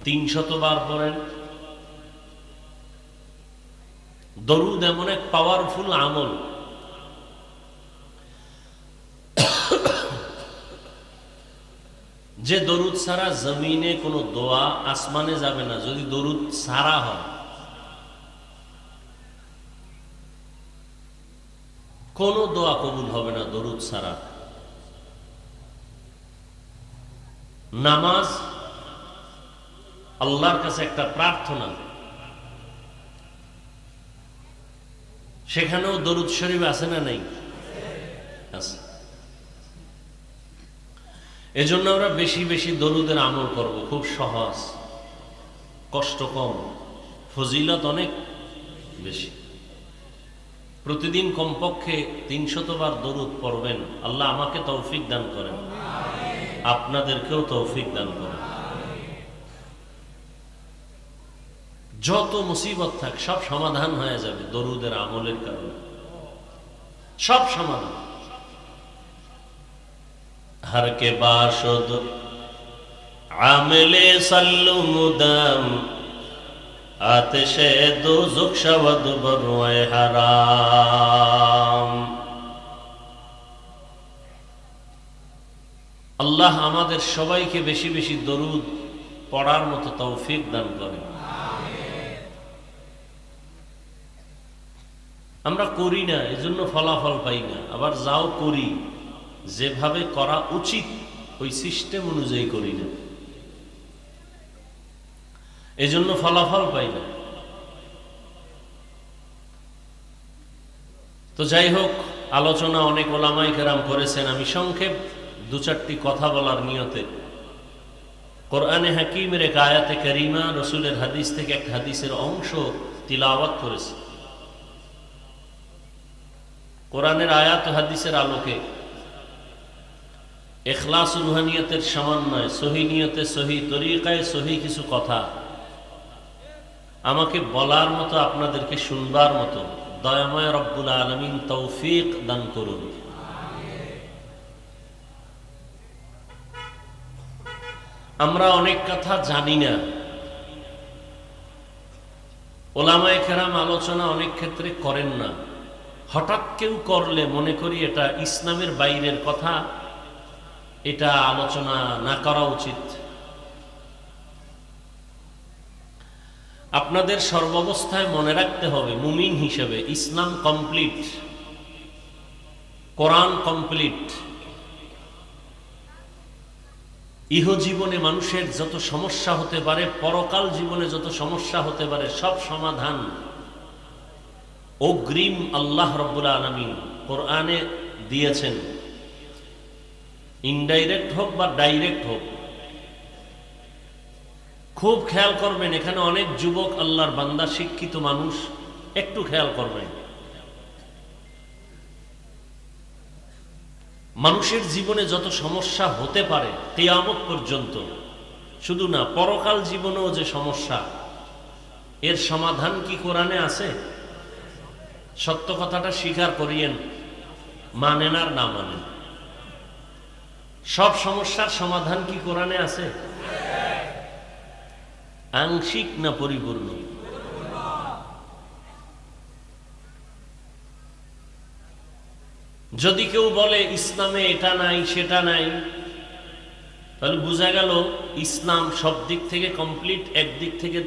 300 বার পড়েন। দরুদ এমন এক পাওয়ারফুল আমল, যে দরুদ ছাড়া জমিনে কোনো দোয়া আসমানে যাবে না। যদি দরুদ ছাড়া হয়, কোনো দোয়া কবুল হবে না দরুদ ছাড়া। নামাজ আল্লাহর কাছে একটা প্রার্থনা, সেখানেও দরুদ শরীফ আছে না নাই? আছে। এজন্য আমরা বেশি বেশি দরুদের আমল করব। খুব সহজ, কষ্ট কম, ফজিলত অনেক বেশি। প্রতিদিন কমপক্ষে 300 বার দরুদ পড়বেন। আল্লাহ আমাকে তৌফিক দান করেন, আপনাদেরকেও তৌফিক দান করেন। যত মুসিবত থাক সব সমাধান হয়ে যাবে দরুদের আমলের কারণে, সব সমাধান। हर के बाशुद आमिले सल्लु मुदम आतिशे दोज़ख शवद बरुए हराम। আল্লাহ আমাদের সবাইকে বেশি বেশি দরুদ পড়ার মতো তৌফিক দান করেন। আমরা করি না, এজন্য ফলাফল পাই না। আবার যাও করি, যেভাবে করা উচিত ওই সিস্টেম অনুযায়ী করি না, এজন্য ফলাফল পাই না। তো যাই হোক, আলোচনা অনেক ওলামায়ে কেরাম করেছেন। আমি সংক্ষেপ 2-4টি কথা বলার নিয়তে কোরআনে হাকিমের এক আয়াতে কারিমা, রসুলের হাদিস থেকে এক হাদিসের অংশ তিলাওয়াত করেছে। কোরআনের আয়াত ও হাদিসের আলোকে ইখলাস ও রুহানিয়তের সমন্বয়, সহি নিয়তে, সহি তরিকায়, সহি কিছু কথা আমাকে বলার মতো, আপনাদেরকে শুনবার মতো দয়াময় রব্বুল আলামিন তৌফিক দান করুন। আমরা অনেক কথা জানি না। ওলামায়ে কেরাম আলোচনা অনেক ক্ষেত্রে করেন না। হঠাৎ কেউ করলে মনে করি এটা ইসলামের বাইরের কথা, এটা আলোচনা না করা উচিত। আপনাদের সর্বাবস্থায় মনে রাখতে হবে, মুমিন হিসেবে ইসলাম কমপ্লিট, কোরআন কমপ্লিট। ইহ জীবনে মানুষের যত সমস্যা হতে পারে, পরকাল জীবনে যত সমস্যা হতে পারে, সব সমাধান অগ্রিম আল্লাহ রাব্বুল আলামিন কোরআনে দিয়েছেন। ইনডাইরেক্ট হোক বা ডাইরেক্ট হোক, খুব খেয়াল করবেন, এখানে অনেক যুবক আল্লাহর বান্দা, শিক্ষিত মানুষ, একটু খেয়াল করবেন। মানুষের জীবনে যত সমস্যা হতে পারে কিয়ামত পর্যন্ত, শুধু না পরকাল জীবনেও যে সমস্যা, এর সমাধান কি কোরআনে আছে? সত্য কথাটা স্বীকার করিয়েন, মানেন আর না মানেন, সব সমস্যার সমাধান কি কোরআনে আছে? আংশিক না পরিপূর্ণ? যদি কেউ বলে ইসলামে এটা নাই সেটা নাই, তাহলে বোঝা গেল ইসলাম সব দিক থেকে কমপ্লিট, একদিক থেকে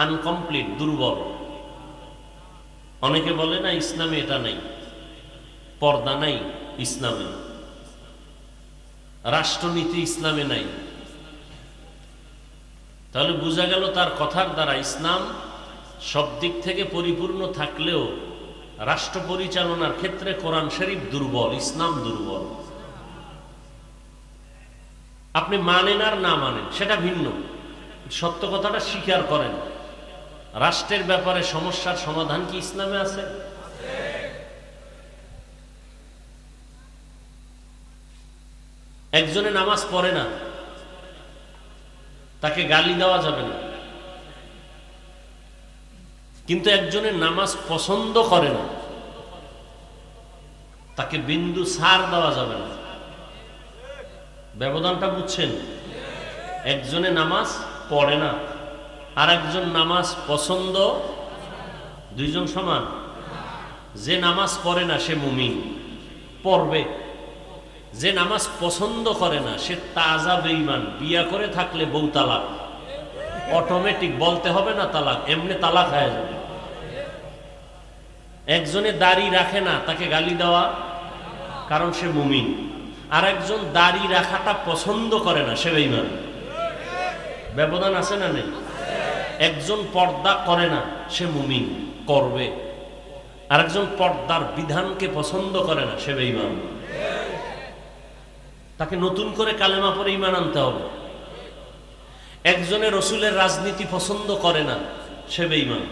আনকমপ্লিট, দুর্বল। অনেকে বলে না ইসলামে এটা নাই, পর্দা নাই ইসলামে, রাষ্ট্রনীতি ইসলামে নাই। তাহলে বোঝা গেল তার কথার দ্বারা ইসলাম সব দিক থেকে পরিপূর্ণ থাকলেও রাষ্ট্র পরিচালনার ক্ষেত্রে কোরআন শরীফ দুর্বল, ইসলাম দুর্বল। আপনি মানেন আর না মানেন সেটা ভিন্ন, সত্য কথাটা স্বীকার করেন। রাষ্ট্রের ব্যাপারে সমস্যার সমাধান কি ইসলামে আছে? একজনে নামাজ পড়ে না, তাকে গালি দেওয়া যাবে না, কিন্তু একজনের নামাজ পছন্দ করে না, তাকে বিন্দু ছাড় দেওয়া যাবে না। ব্যবধানটা বুঝছেন? একজনে নামাজ পড়ে না, আর একজন নামাজ পছন্দ, দুইজন সমান? যে নামাজ পড়ে না সে মুমিন, পড়বে। যে নামাজ পছন্দ করে না সে তাজা বেঈমান, বিয়া করে থাকলে বউ তালাক, অটোমেটিক, বলতে হবে না তালাক, এমনি তালাক হয়ে যাবে। একজনে দাড়ি রাখে না, তাকে গালি দেওয়া, কারণ সে মুমিন। আর একজন দাড়ি রাখাটা পছন্দ করে না, সে বেঈমান। ব্যবধান আছে না নেই? একজন পর্দা করে না, সে মুমিন, করবে। আর একজন পর্দার বিধানকে পছন্দ করে না, সে বেঈমান। তাকে নতুন করে কালেমা পড়ে ঈমান আনতে হবে। একজনে রসুলের রাজনীতি পছন্দ করে না, সে বেঈমান।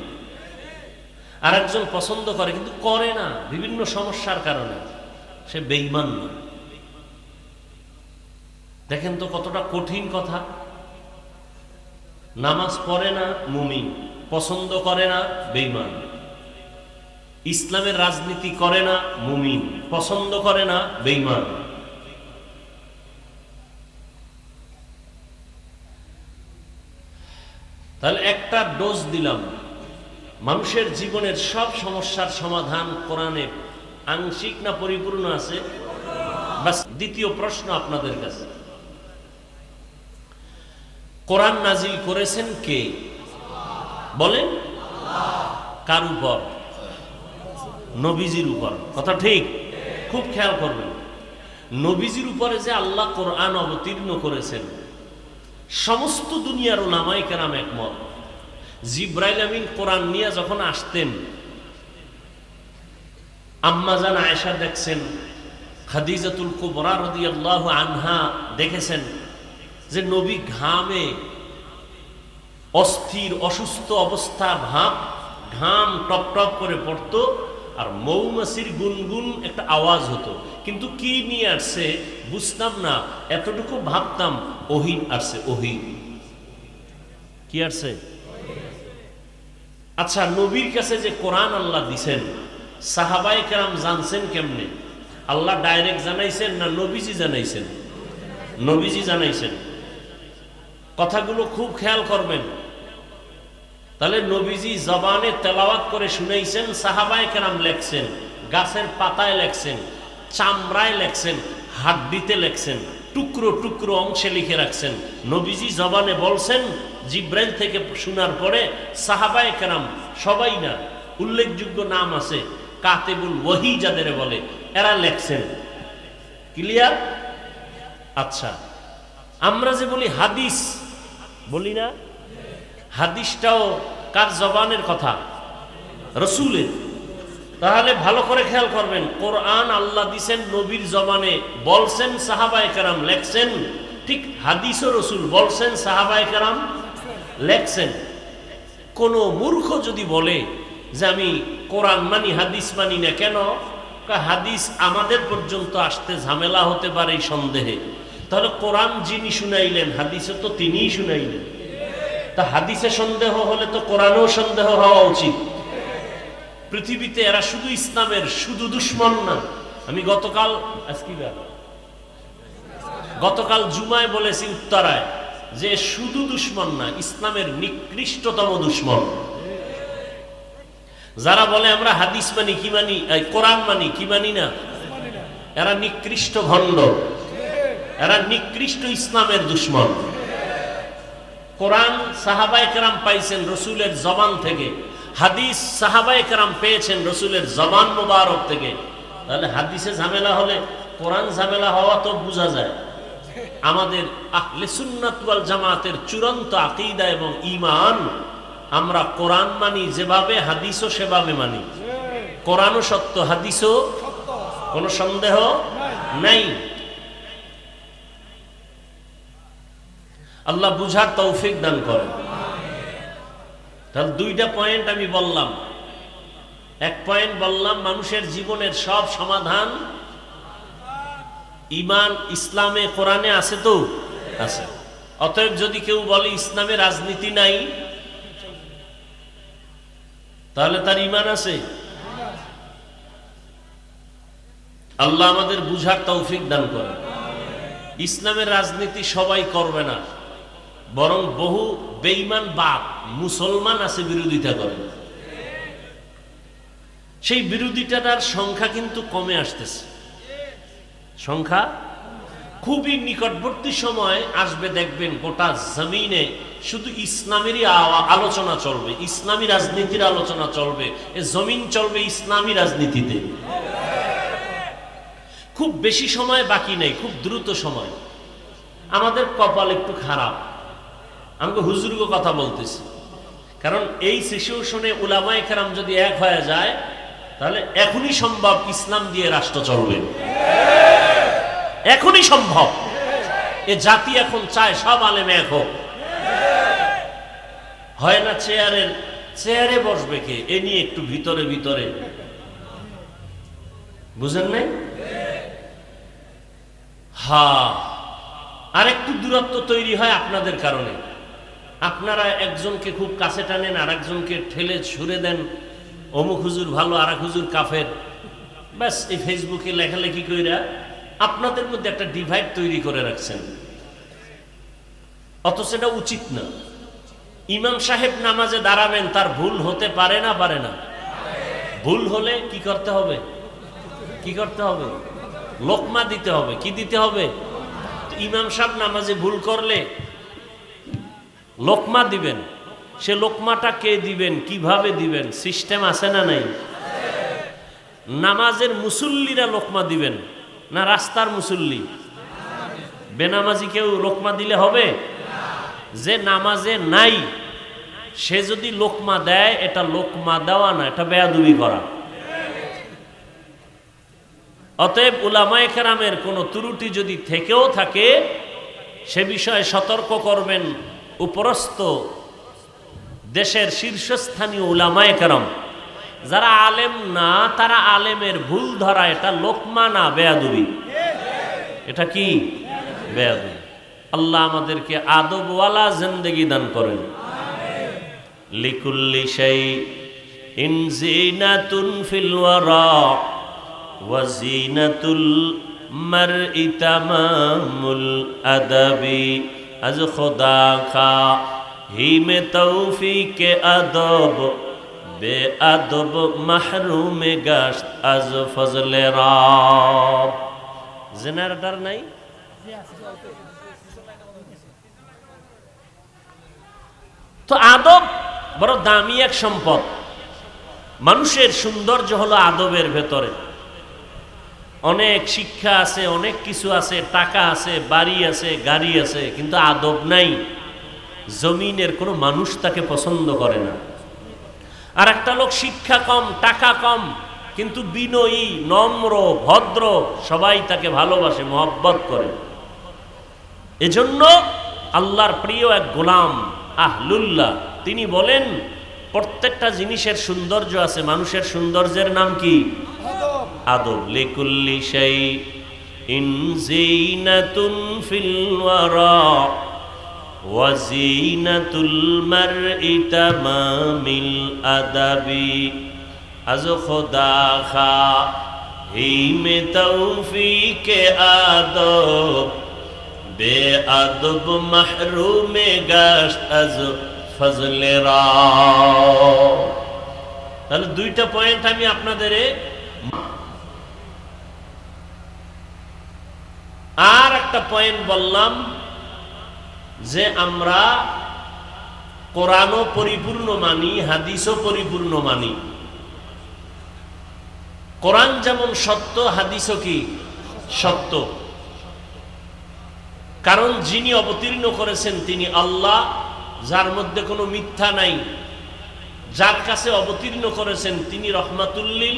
আর একজন পছন্দ করে কিন্তু করে না বিভিন্ন সমস্যার কারণে, সে বেঈমান না। দেখেন তো কতটা কঠিন কথা। নামাজ পড়ে না মুমিন, পছন্দ করে না বেঈমান। ইসলামের রাজনীতি করে না মুমিন, পছন্দ করে না বেঈমান। তাহলে একটা ডোজ দিলাম, মানুষের জীবনের সব সমস্যার সমাধান কোরআনে আংশিক না পরিপূর্ণ আছে? বাস, দ্বিতীয় প্রশ্ন আপনাদের কাছে, কোরআন নাজিল করেছেন কে? বলেন। কার উপর? নবীজির উপর। কথা ঠিক? খুব খেয়াল করবেন, নবীজির উপরে যে আল্লাহ কোরআন অবতীর্ণ করেছেন, সমস্ত দুনিয়ার উলামায়ে কেরাম একমত। জিব্রাইল আমিন কোরআন নিয়ে যখন আসতেন, আম্মা জান আয়েশা দেখছেন, খাদিজাতুল কুবরা রাদিয়াল্লাহু আনহা দেখেছেন যে নবী ঘামে অস্থির, অসুস্থ অবস্থা, ঘাম টপ টপ করে পড়তো, আর মৌমাছির গুনগুন একটা আওয়াজ হতো, কিন্তু কি নিয়ে আসছে বুঝতাম না, এতটুকু ভাবতাম ওহী আসছে। ওহী কি আসছে? আচ্ছা, নবীর কাছে যে কোরআন আল্লাহ দিছেন, সাহাবায়ে কেরাম জানছেন কেমনে? আল্লাহ ডাইরেক্ট জানাইছেন না নবীজি জানাইছেন? নবীজি জানাইছেন। কথাগুলো খুব খেয়াল করবেন। তাহলে নবীজি জবানে তেলাওয়াত করে শুনাইছেন, সাহাবায়ে কেরাম লেখছেন, গাছের পাতায় লেখছেন, চামড়ায় লেখছেন, হাড্ডিতে লেখছেন, টুকরো টুকরো অংশে লিখে রাখছেন। নবীজি জবানে বলছেন, জিব্রাইল থেকে শোনার পরে সাহাবায়ে কেরাম সবাই না, উল্লেখযোগ্য নাম আছে, কাতেবুল ওহী যাদের বলে, এরা লেখছেন। ক্লিয়ার? আচ্ছা, আমরা যে বলি হাদিস, বলি না? হাদিসটাও কার জবানের কথা? রসুলের। তাহলে ভালো করে খেয়াল করবেন, কোরআন আল্লাহ দিছেন নবীর জবানে, বলছেন সাহাবায়ে কেরাম লেখছেন, ঠিক হাদিসও রসুল বলছেন, সাহাবায়ে কেরাম লেখছেন, কোন মূর্খ যদি বলে যে আমি কোরআন মানি হাদিস মানি না, কেন? হাদিস আমাদের পর্যন্ত আসতে ঝামেলা হতে পারে এই সন্দেহে। তাহলে কোরআন যিনি শুনাইলেন হাদিসে তো তিনিই শুনাইলেন, তা হাদিসে সন্দেহ হলে তো কোরআনেও সন্দেহ হওয়া উচিত। পৃথিবীতে এরা শুধু ইসলামের শুধু দুশ্মন না। আমি গতকাল জুমায় বলেছি উত্তরায় যে শুধু দুশ্মন না, ইসলামের নিকৃষ্টতম দুশ্মন। যারা বলে আমরা হাদিস মানি কি মানি, কোরআন মানি কি মানি না, এরা নিকৃষ্ট ভণ্ড, এরা নিকৃষ্ট ইসলামের দুশ্মন। কোরআন সাহাবায়ে কেরাম পাইছেন রসুলের জবান থেকে, হাদিস সাহাবায়ে কেরাম পেয়েছেন রসুলের জবান মোবারক থেকে। তাহলে হাদিসে ঝামেলা হলে কোরআন ঝামেলা হওয়া তো বোঝা যায়। আমাদের আহলে সুন্নাত ওয়াল জামাতের চূড়ান্ত আকীদা এবং ঈমান, আমরা কোরআন মানি যেভাবে, হাদিসও সেভাবে মানি। কোরআনও সত্য, হাদিসও কোনো সন্দেহ নাই। আল্লাহ বুঝার তৌফিক দান করেন। তাহলে দুইটা পয়েন্ট আমি বললাম। এক পয়েন্ট বললাম মানুষের জীবনের সব সমাধান ঈমান ইসলামে কোরআনে আছে, তো আছে। অতএব যদি কেউ বলে ইসলামে রাজনীতি নাই, তাহলে তার ঈমান আছে। আল্লাহ আমাদের বুঝার তৌফিক দান করেন। ইসলামের রাজনীতি সবাই করবে না, বরং বহু বেঈমান বাপ মুসলমান আছে বিরোধিতা করে। সেই বিরোধিতার সংখ্যা কিন্তু কমে আসতেছে, সংখ্যা খুবই নিকটবর্তী সময় আসবে, দেখবেন গোটা জমিনে শুধু ইসলামেরই আলোচনা চলবে, ইসলামী রাজনীতির আলোচনা চলবে। এ জমিন চলবে ইসলামী রাজনীতিতে। খুব বেশি সময় বাকি নেই, খুব দ্রুত সময়। আমাদের কপাল একটু খারাপ, আমাকে হুজুরকে কথা বলতেছি, কারণ এই সিচুয়েশনে উলামায়ে কেরাম যদি এক হয়ে যায়, তাহলে এখনই সম্ভব ইসলাম দিয়ে রাষ্ট্র চলবে, এখনই সম্ভব। এ জাতি এখন চায় সব আলেম এক হোক। হয় না চেয়ারে বসবে কে, এ নিয়ে একটু ভিতরে ভিতরে, বুঝেন নাই? আর একটু দূরত্ব তৈরি হয় আপনাদের কারণে। আপনারা একজনকে খুব কাছে টানেন, আর একজনকে ঠেলে ছুড়ে দেন, অমুক হুজুর ভালো, আর এক হুজুর কাফের। ব্যাস এই ফেসবুকে লেখালেখি কইরা আপনাদের মধ্যে একটা ডিভাইড তৈরি করে রাখছেন, অথচ এটা উচিত না। ইমাম সাহেব নামাজে দাঁড়াবেন, তার ভুল হতে পারে না, পারে না? ভুল হলে কি করতে হবে? কি করতে হবে? লোকমা দিতে হবে। কি দিতে হবে? ইমাম সাহেব নামাজে ভুল করলে লোকমা দিবেন, সে লোকমাটা কে দিবেন, কিভাবে দিবেন, সিস্টেম আছে না নাই? নামাজের মুসল্লিরা লোকমা দিবেন না রাস্তার মুসল্লি? বেনামাজি কেউ লোকমা দিলে হবে? যে নামাজে নাই সে যদি লোকমা দেয়, এটা লোকমা দেওয়া না, এটা বেয়াদবি করা। অতএব উলামায়ে কেরামের কোনো ত্রুটি যদি থেকেও থাকে, সে বিষয়ে সতর্ক করবেন উপরস্থ দেশের শীর্ষস্থানীয় উলামায়ে কেরাম। যারা আলেম না, তারা আলেমের ভুল ধরা, এটা লোকমা না, বেয়াদবি। এটা কি? বেয়াদবি। আল্লাহ আমাদেরকে আদবওয়ালা জিন্দেগি দান করেন। লিকুল্লি শাইইন জিনাতুন ফিল ওয়ারা ওয়া জিনাতুল মারই তামামুল আদাবি। আজ খোদা কা হি মে তৌফিকে আদব, বে আদব মাহরুমে গাশত আজ ফজলে রব। জেনারেটর নাই? তো আদব বড় দামি এক সম্পদ। মানুষের সৌন্দর্য হলো আদবের ভেতরে। অনেক শিক্ষা আছে, অনেক কিছু আছে, টাকা আছে, বাড়ি আছে, গাড়ি আছে, কিন্তু আদব নাই। জমিনের কোনো মানুষ তাকে পছন্দ করে না। আর একটা লোক শিক্ষা কম, টাকা কম, কিন্তু বিনয়ী, নম্র, ভদ্র, সবাই তাকে ভালোবাসে, মহব্বত করে। এজন্য আল্লাহর প্রিয় এক গোলাম আহলুল্লাহ। তিনি বলেন প্রত্যেকটা জিনিসের সৌন্দর্য আছে, মানুষের সৌন্দর্যের নাম কি? আদব। লিকুল্লি শাইইন যিনাতুন ফিল ওয়ারা ওয়া যিনাতুল মারই তামামিল আদাবি আজ খোদা খা হি মে তৌফিকে আদব বে আদব মাহরুমে গাশত আজ ফজলে রা। তাহলে দুইটা পয়েন্ট আমি আপনাদের, আর একটা পয়েন্ট বললাম যে আমরা কোরআনও পরিপূর্ণ মানি, হাদিসও পরিপূর্ণ মানি। কোরআন যেমন সত্য, হাদিসও কি সত্য। কারণ যিনি অবতীর্ণ করেছেন তিনি আল্লাহ, যার মধ্যে কোনো মিথ্যা নাই। যার কাছে অবতীর্ণ করেছেন তিনি রহমাতুল্লিল।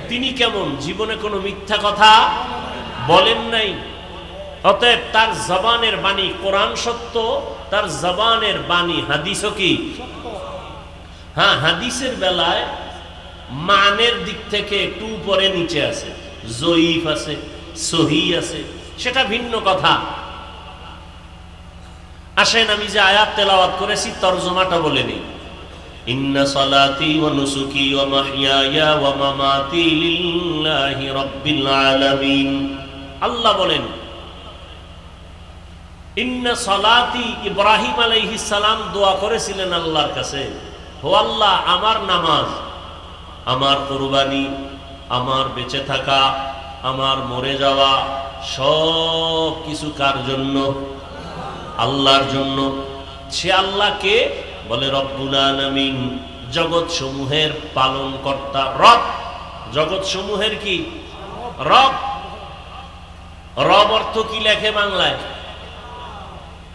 তিনি কেমন? জীবনে কোনো মিথ্যা কথা বলেন নাই। অতএব তার জবানের বাণী কোরআন সত্য, তার জবানের বাণী হাদিসও কি? হ্যাঁ, হাদিসের বেলায় মানের দিক থেকে একটু উপরে নিচে আছে, জয়ীফ আছে, সহিহ আছে, সেটা ভিন্ন কথা। আসেন আমি যে আয়াত তেলাওয়াত করেছি তরজমাটা বলে নিই। ইন্না সালাতি ওয়া নুসুকি ওয়া মাহইয়ায়া ওয়া মামাতি লিল্লাহি রাব্বিল আলামিন। আল্লাহ বলেন ইন্না সালাতি, ইব্রাহিম আলাইহিস সালাম দোয়া করেছিলেন আল্লাহর কাছে, ও আল্লাহ আমার নামাজ, আমার কুরবানি, আমার বেঁচে থাকা, আমার মরে যাওয়া, সব কিছু কার জন্য? আল্লাহর জন্য। সে আল্লাহকে বলে রব্বুল আলামিন, জগৎ সমূহের পালন কর্তা, রব। জগৎ সমূহের কি? রব। রব অর্থ কি লেখে বাংলায়?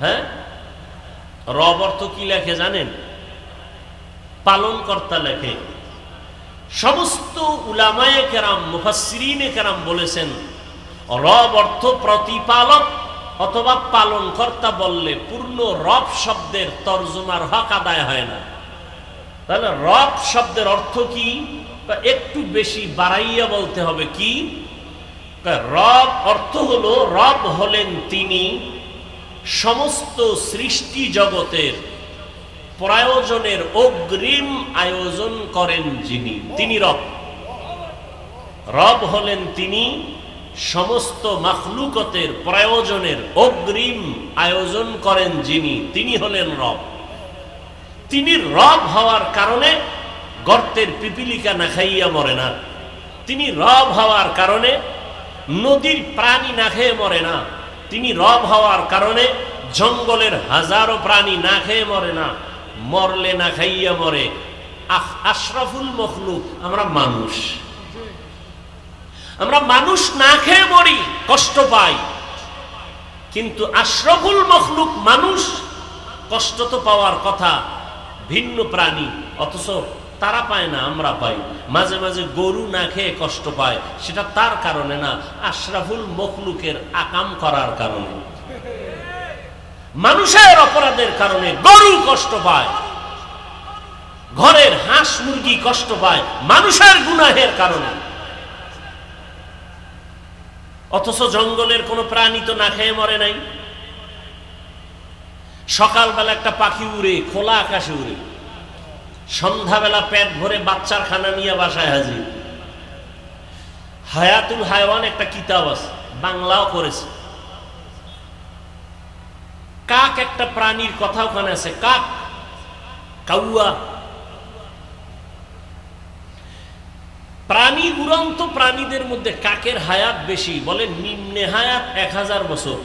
হ্যাঁ, রব অর্থ কি লেখে জানেন? পালন কর্তা লেখে। সমস্ত উলামায়ে কেরাম, মুফাসসিরিনে কেরাম বলেছেন রব অর্থ প্রতিপালক অথবা পালন কর্তা বললে পূর্ণ রব শব্দের তর্জমার হক আদায় হয় না। তাহলে রব শব্দের অর্থ কি? একটু বেশি বাড়াইয়া বলতে হবে। কি রব অর্থ হলো, রব হলেন তিনি সমস্ত সৃষ্টি জগতের প্রয়োজনের অগ্রিম আয়োজন করেন যিনি, তিনি রব। রব হলেন তিনি সমস্ত মাখলুকতের প্রয়োজনের অগ্রিম আয়োজন করেন যিনি, তিনি হলেন রব। তিনি রব হওয়ার কারণে গর্তের পিপিলিকা না খাইয়া মরে না। তিনি রব হওয়ার কারণে নদীর প্রাণী না খেয়ে মরে না। তিনি রব হওয়ার কারণে জঙ্গলের হাজারো প্রাণী না খেয়ে মরে না, মরলে না খাইয়া মরে। আশরাফুল মখলুক আমরা মানুষ, আমরা মানুষ না খেয়ে মরি, কষ্ট পাই, কিন্তু আশরাফুল মখলুক মানুষ, কষ্ট তো পাওয়ার কথা। ভিন্ন প্রাণী অথচ তারা পায় না, আমরা পাই। মাঝে মাঝে গরু না খেয়ে কষ্ট পায়, সেটা তার কারণে না, আশরাফুল মখলুকের আকাম করার কারণে। মানুষের অপরাধের কারণে গরু কষ্ট পায়, ঘরের হাঁস মুরগি কষ্ট পায় মানুষের গুনাহের কারণে। অথচ জঙ্গলের কোনো প্রাণী তো না খেয়ে মরে নাই। সকালবেলা একটা পাখি উড়ে, খোলা আকাশে উড়ে, সন্ধ্যাবেলা পেট ভরে বাচ্চার খানা নিয়ে বাসায় হাজির। হায়াতুল হায়ওয়ান একটা কিতাব আছে, বাংলাও করেছে। কাক একটা প্রাণীর কথা ওখানে আছে, কাক, কাউয়া। প্রাণী, উড়ন্ত প্রাণীদের মধ্যে কাকের হায়াত বেশি, বলে নিম্নে হায়াত 1000 বছর।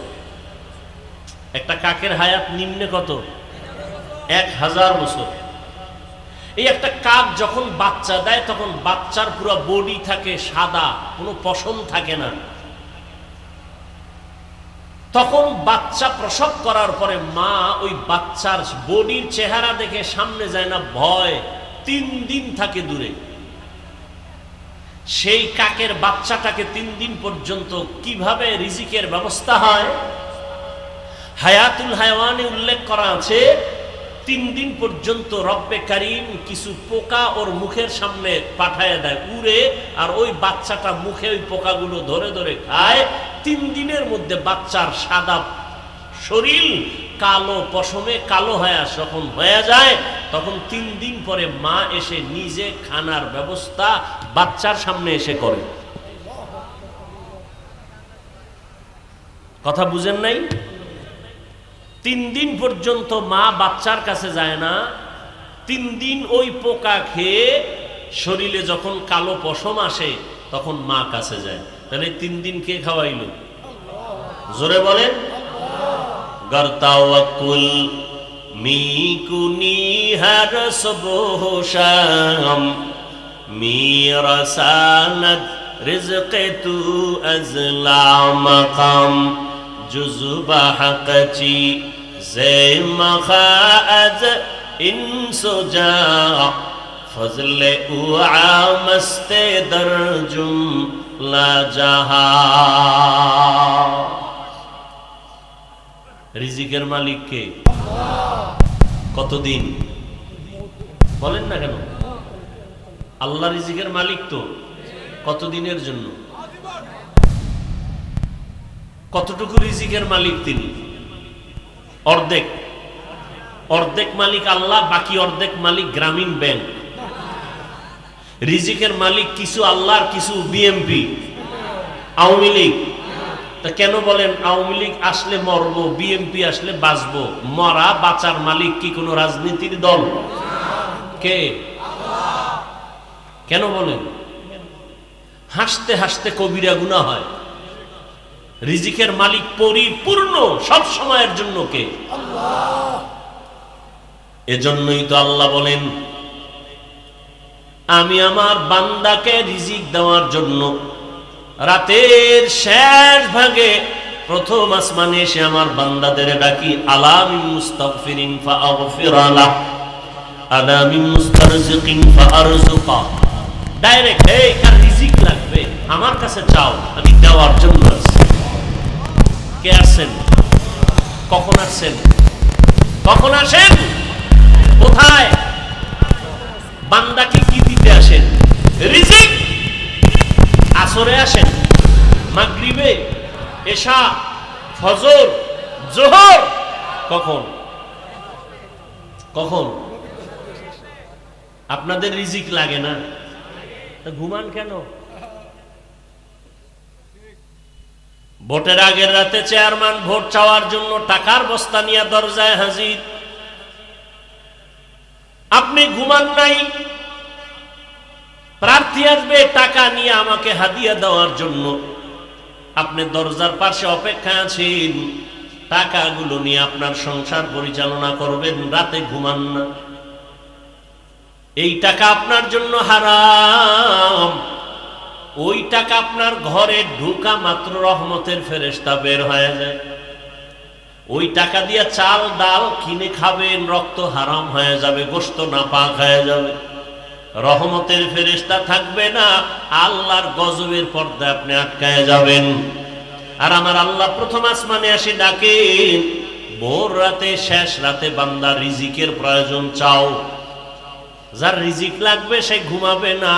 একটা কাকের হায়াত নিম্নে কত? 1000 বছর। এই একটা কাক যখন বাচ্চা দেয় তখন বাচ্চার পুরো বডি থাকে সাদা, কোনো পশম থাকে না। তখন বাচ্চা প্রসব করার পরে মা ওই বাচ্চার বডির চেহারা দেখে সামনে যায় না, ভয়, 3 দিন থাকে দূরে। সেই কাকের বাচ্চাটাকে 3 দিন পর্যন্ত কিভাবে রিজিকের ব্যবস্থা হয়, হায়াতুল হায়ওয়ানে উল্লেখ করা আছে। 3 দিন পর্যন্ত রব্বে কারীম কিছু পোকা ওর মুখের সামনে পাঠায় দেয়, উড়ে, আর ওই বাচ্চাটা মুখে ওই পোকাগুলো ধরে ধরে খায়। 3 দিনের মধ্যে বাচ্চার সাদা শরীর কালো পশমে কালো যখন হয়ে যায়, তখন 3 দিন পরে মা এসে নিজে খানার ব্যবস্থা বাচ্চার সামনে এসে করে। কথা বুঝেন নাই? 3 দিন পর্যন্ত মা বাচ্চার কাছে যায় না। 3 দিন ওই পোকা খেয়ে শরীরে যখন কালো পশম আসে তখন মা কাছে যায়। তাহলে 3 দিন কে খাওয়াইল? জোরে বলেন। গরতাওয়াকুল মিকুনি হর সুবহ শাম মিরাসানাত রিজকে তু আজলা মাকাম জুজবা হাকচি জেমখা আজ ইনসুজা ফজলে উআমস্তে দরজুম লা জাহা। রিজিকের মালিক কে? কতদিন বলেন না কেন? আল্লাহ রিজিকের মালিক তো। কতদিনের জন্য? কতটুকু রিজিকের মালিক তিনি? অর্ধেক। অর্ধেক মালিক আল্লাহ, বাকি অর্ধেক মালিক গ্রামীণ ব্যাংক। রিজিকের মালিক কিছু আল্লাহর, কিছু বিএমপি, আওয়ামী লীগ। তা কেন বলেন আওয়ামী লীগ আসলে মরবো, বিএমপি আসলে বাঁচবো? মরা বাঁচার মালিক কি কোনো রাজনীতির দল? কে? কেন বলেন? হাসতে হাসতে কবিরা গুনাহ হয়। রিজিকের মালিক পরিপূর্ণ সব সময়ের জন্য কে? আল্লাহ। এজন্যই তো আল্লাহ বলেন, আমি আমার বান্দাকে রিজিক দেওয়ার জন্য রাতের শেষ ভাগে প্রথম আসমানে এসে আমার বান্দাদের ডাকি, আলা মিন মুস্তাগফিরিন ফাআগফির লাহ, আলা মিন মুস্তারজিকিন ফাআরযুকা। ডাইরেক্ট, এই কার রিজিক লাগবে আমার কাছে চাও, আমি দেওয়ার জন্য আছি। কে আসেন? কখন আসেন? কখন আসেন? কোথায়? বান্দাকে কি দিতে আসেন? রিজিক। আসরে আসেন, মাগরিবে, এশা, ফজর, জোহর। কখন? কখন? আপনাদের রিজিক লাগে না? ঘুমান কেন? ভোটের আগের রাতে চেয়ারম্যান ভোট চাওয়ার জন্য টাকার বস্তা নিয়ে দরজায় হাজির। আপনি ঘুমান নাই, প্রার্থী আসবে টাকা নিয়ে আমাকে হাদিয়া দেওয়ার জন্য, আপনি দরজার পাশে অপেক্ষায় আছেন, টাকাগুলো নিয়ে আপনার সংসার পরিচালনা করবেন, রাতে ঘুমান না। এই টাকা আপনার জন্য হারাম। ওই টাকা আপনার ঘরে ঢুকা মাত্র রহমতের ফেরেশতা বের হয়ে যায়। ওই টাকা দিয়ে চাল ডাল কিনে খাবেন, রক্ত হারাম হয়ে যাবে, গোশত নাপাক হয়ে যাবে, রহমতের ফেরেশতা থাকবে না, আল্লাহর গজবের পর্দায় আপনি আটকায় যাবেন। আর আমার আল্লাহ প্রথম আসমানে এসে ডাকেন, ভোর রাতে, শেষ রাতে বান্দা রিজিকের প্রয়োজন চাও। যার রিজিক লাগবে সে ঘুমাবে না,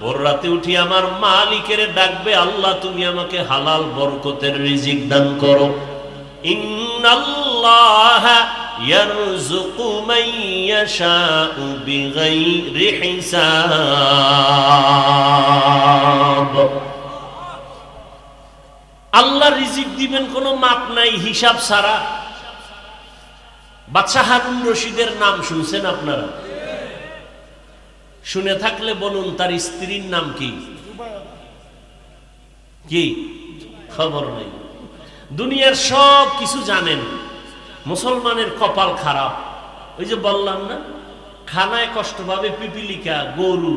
ভোর রাতে উঠি আমার মালিকের ডাকবে, আল্লাহ তুমি আমাকে হালাল বরকতের রিজিক দান করো। ইন্নাল্লাহা ইয়ারযুকু মান ইয়াশাউ বিগাইরি হিসাব। আল্লাহ রিজিক দিবেন কোনো মাপ নাই, হিসাব ছাড়া। বাদশাহ হারুন রশিদের নাম শুনছেন আপনারা? শুনে থাকলে বলুন, তার স্ত্রীর নাম কি? কি খবর নেই। দুনিয়ার সব কিছু জানেন, মুসলমানের কপাল খারাপ। ওই যে বললাম না, খানায় কষ্ট পাবে পিপিলিকা, গরু,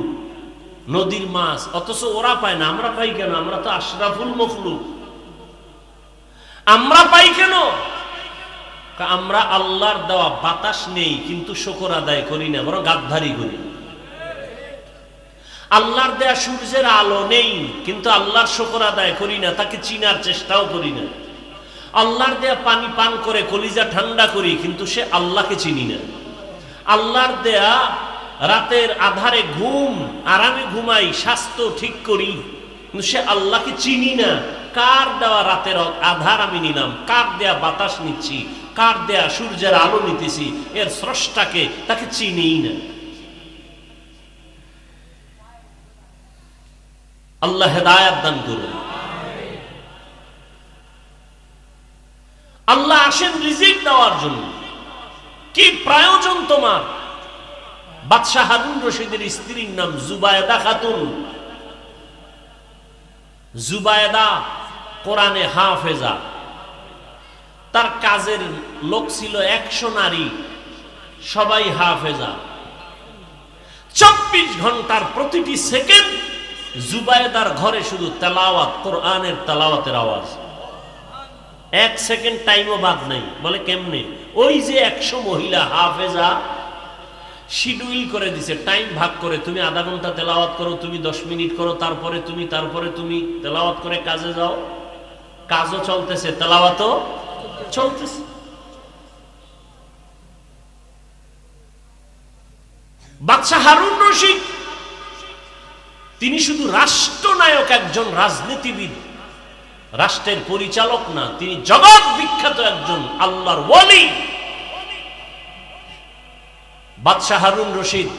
নদীর মাছ, অথচ ওরা পায় না। আমরা পাই কেন? আমরা তো আশরাফুল মখলুক। আমরা পাই কেন? আমরা আল্লাহর দেওয়া বাতাস নেই কিন্তু শুকর আদায় করি না, বরং গাদ্দারি করি। আল্লাহর দেয়া সূর্যের আলো নেই কিন্তু আল্লাহর শুকর আদায় করি না, তাকে চিনার চেষ্টাও করি না। আল্লাহর দেয়া পানি পান করে কলিজা ঠান্ডা করি, কিন্তু সে আল্লাহকে চিনি না। আল্লাহর দেয়া রাতের আধারে ঘুম, আরামে ঘুমাই, স্বাস্থ্য ঠিক করি, কিন্তু সে আল্লাহকে চিনি না। কার দেওয়া রাতের আধার আমি নিলাম, কার দেয়া বাতাস নিচ্ছি, কার দেয়া সূর্যের আলো নিতেছি, এর স্রষ্টাকে তাকে চিনিই না। আল্লাহ হেদায়েত দান করুন। আল্লাহ আসেন রিজিক দেওয়ার জন্য। কি প্রয়োজন তোমার? বাদশাহ হারুন রশিদের স্ত্রীর নাম জুবায়েদা খাতুন। জুবায়েদা কোরআনে হাফেজা। তার কাজের লোক ছিল 100 নারী, সবাই হাফেজা। 24 ঘন্টার প্রতিটি সেকেন্ড জুবায়েদার ঘরে শুধু তেলাওয়াত, কোরআনের তেলাওয়াতের আওয়াজ। 1 সেকেন্ড টাইমও বাদ নেই। বলে কেমনে? ওই যে 100 মহিলা হাফেজা শিডিউল করে দিছে, টাইম ভাগ করে, তুমি আধা ঘন্টা তেলাওয়াত করো, তুমি 10 মিনিট করো, তারপরে তুমি তেলাওয়াত করে কাজে যাও। কাজও চলতেছে, তেলাওয়াতও চলতেছে। বাদশাহ হারুন রশিদ তিনি শুধু রাষ্ট্রনায়ক, একজন রাজনীতিবিদ, রাষ্ট্রের পরিচালক না, তিনি জগৎ বিখ্যাত একজন আল্লাহর ওয়ালি। বাদশাহ হারুন রশিদ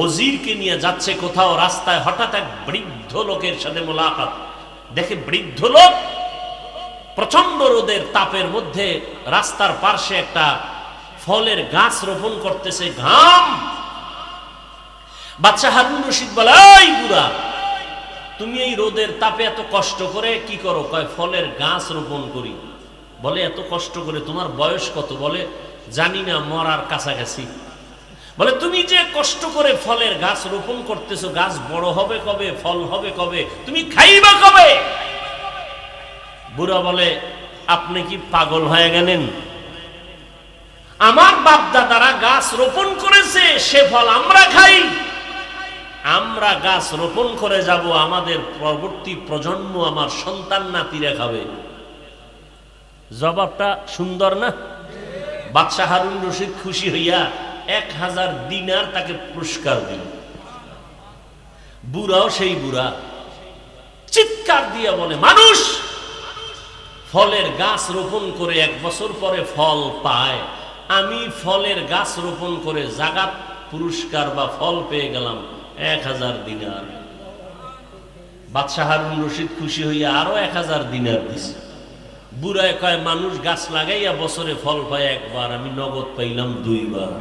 ওজিরকে নিয়ে যাচ্ছে কোথাও, রাস্তায় হঠাৎ এক বৃদ্ধ লোকের সাথে মোলাকাত। দেখে বৃদ্ধ লোক প্রচন্ড রোদের তাপের মধ্যে রাস্তার পার্শ্বে একটা ফলের গাছ রোপণ করতেছে, ঘাম। বাদশাহ হারুন রশিদ বলে, এই বুড়া, তুমি এই রোদের তাপে এত কষ্ট করে কি করো? কয় ফলের গাছ রোপণ করি। বলে এত কষ্ট করে? তোমার বয়স কত? বলে জানি না, মরার কাছাকাছি। বলে তুমি যে কষ্ট করে ফলের গাছ রোপণ করতেছো, গাছ বড় হবে কবে? ফল হবে কবে? তুমি খাইবা কবে? বুড়া বলে, আপনি কি পাগল হয়ে গেলেন? আমার বাপ দাদারা গাছ রোপণ করেছে, সে ফল আমরা খাই। আমরা গাছ রোপণ করে যাব, আমাদের পরবর্তী প্রজন্ম, আমার সন্তান নাতিরা খাবে। জবাবটা সুন্দর না? বাদশাহ হারুন রশিদ খুশি হইয়া 1000 দিনার তাকে পুরস্কার দিল। বুড়াও সেই বুড়া, চিৎকার দিয়া বলে, মানুষ ফলের গাছ রোপণ করে 1 বছর পরে ফল পায়, আমি ফলের গাছ রোপণ করে জাগাত পুরস্কার বা ফল পেয়ে গেলাম 1000 দিনার। বাদশাহ হারুন রশিদ খুশি হইয়া আরো 1000 দিনার দিছে। বুড়ায় কয়, মানুষ গাছ লাগাইয়া বছরে ফল পায় একবার, আমি নগদ পাইলাম 2 বার।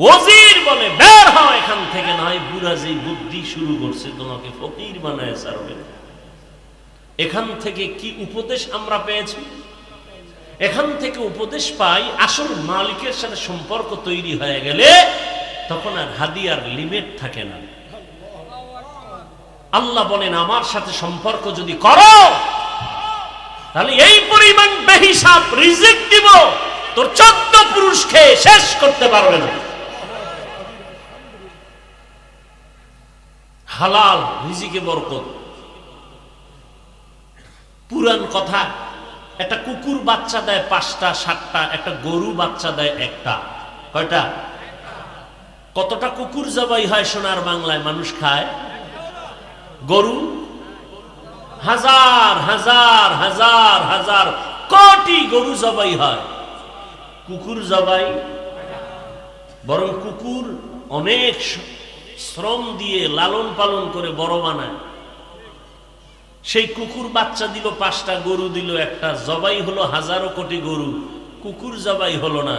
ওজির বলে, বের হও এখান থেকে, নয় বুড়া যেই বুদ্ধি শুরু করছে তোমাকে ফকির বানায় ছাড়বে। এখান থেকে কি উপদেশ আমরা পেয়েছি? এখান থেকে উপদেশ পাই, আসল মালিকের সাথে সম্পর্ক তৈরি হয়ে গেলে তখন আর হাদিয়ার লিমিট থাকে না। আল্লাহ বলেন, আমার সাথে সম্পর্ক যদি করো তাহলে এই পরিমাণ বেহিসাব রিজিক দিব, তোর 14 পুরুষ খেয়ে শেষ করতে পারবে না। হালাল রিজিকে বরকত। পুরান কথা, একটা কুকুর বাচ্চা দেয় 5টা 7টা, একটা গরু বাচ্চা দেয় 1টা। কয়টা? কতটা কুকুর জবাই হয় সোনার বাংলায়, মানুষ খায়? গরু হাজার হাজার হাজার হাজার কোটি গরু জবাই হয়, কুকুর জবাই। বরং কুকুর অনেক শ্রম দিয়ে লালন পালন করে বড় বানায়। সেই কুকুর বাচ্চা দিল 5টা, গরু দিল 1টা, জবাই হলো হাজারো কোটি গরু, কুকুর জবাই হলো না।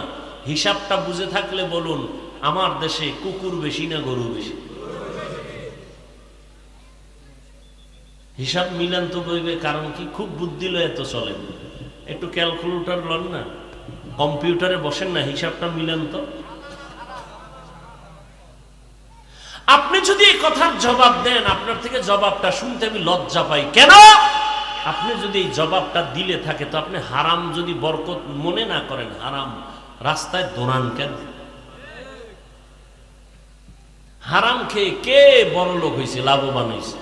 হিসাবটা বুঝে থাকলে বলুন, আমার দেশে কুকুর বেশি না গরু বেশি? হিসাব মিলান তো বইবে, কারণ কি? খুব বুদ্ধি লয় এত চলে। একটু ক্যালকুলেটর লন না, কম্পিউটারে বসেন না, হিসাবটা মিলান তো। আপনি যদি এই কথার জবাব দেন, আপনার থেকে জবাবটা শুনতে আমি লজ্জা পাই। কেন? আপনি যদি এই জবাবটা দিলে থাকে, তো আপনি হারাম যদি বরকত মনে না করেন, হারাম রাস্তায় দৌড়ান কেন? হারাম খেয়ে কে বড় লোক হয়েছে, লাভবান হয়েছে?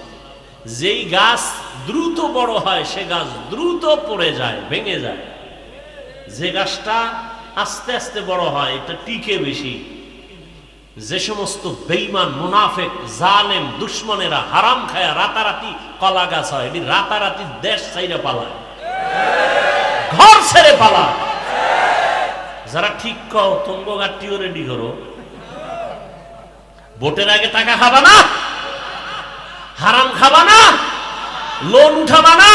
যেই গাছ দ্রুত বড় হয় সে গাছ দ্রুত পড়ে যায়, ভেঙে যায়। যে গাছটা আস্তে আস্তে বড় হয় এটা টিকে বেশি। যে সমস্ত বেঈমান, মুনাফিক, জালেম, দুশমনেরা হারাম খায়া রাতারাতি কলা গাছ হয়, এটি রাতারাতি দেশ ছাইরা পালায়, ঘর ছেড়ে পালায়। যারা ঠিক কও তঙ্গ গাট্টিও রেডি করো, ভোটের আগে টাকা খাবা না, হারাম খাবা না, লোন উঠাবা না,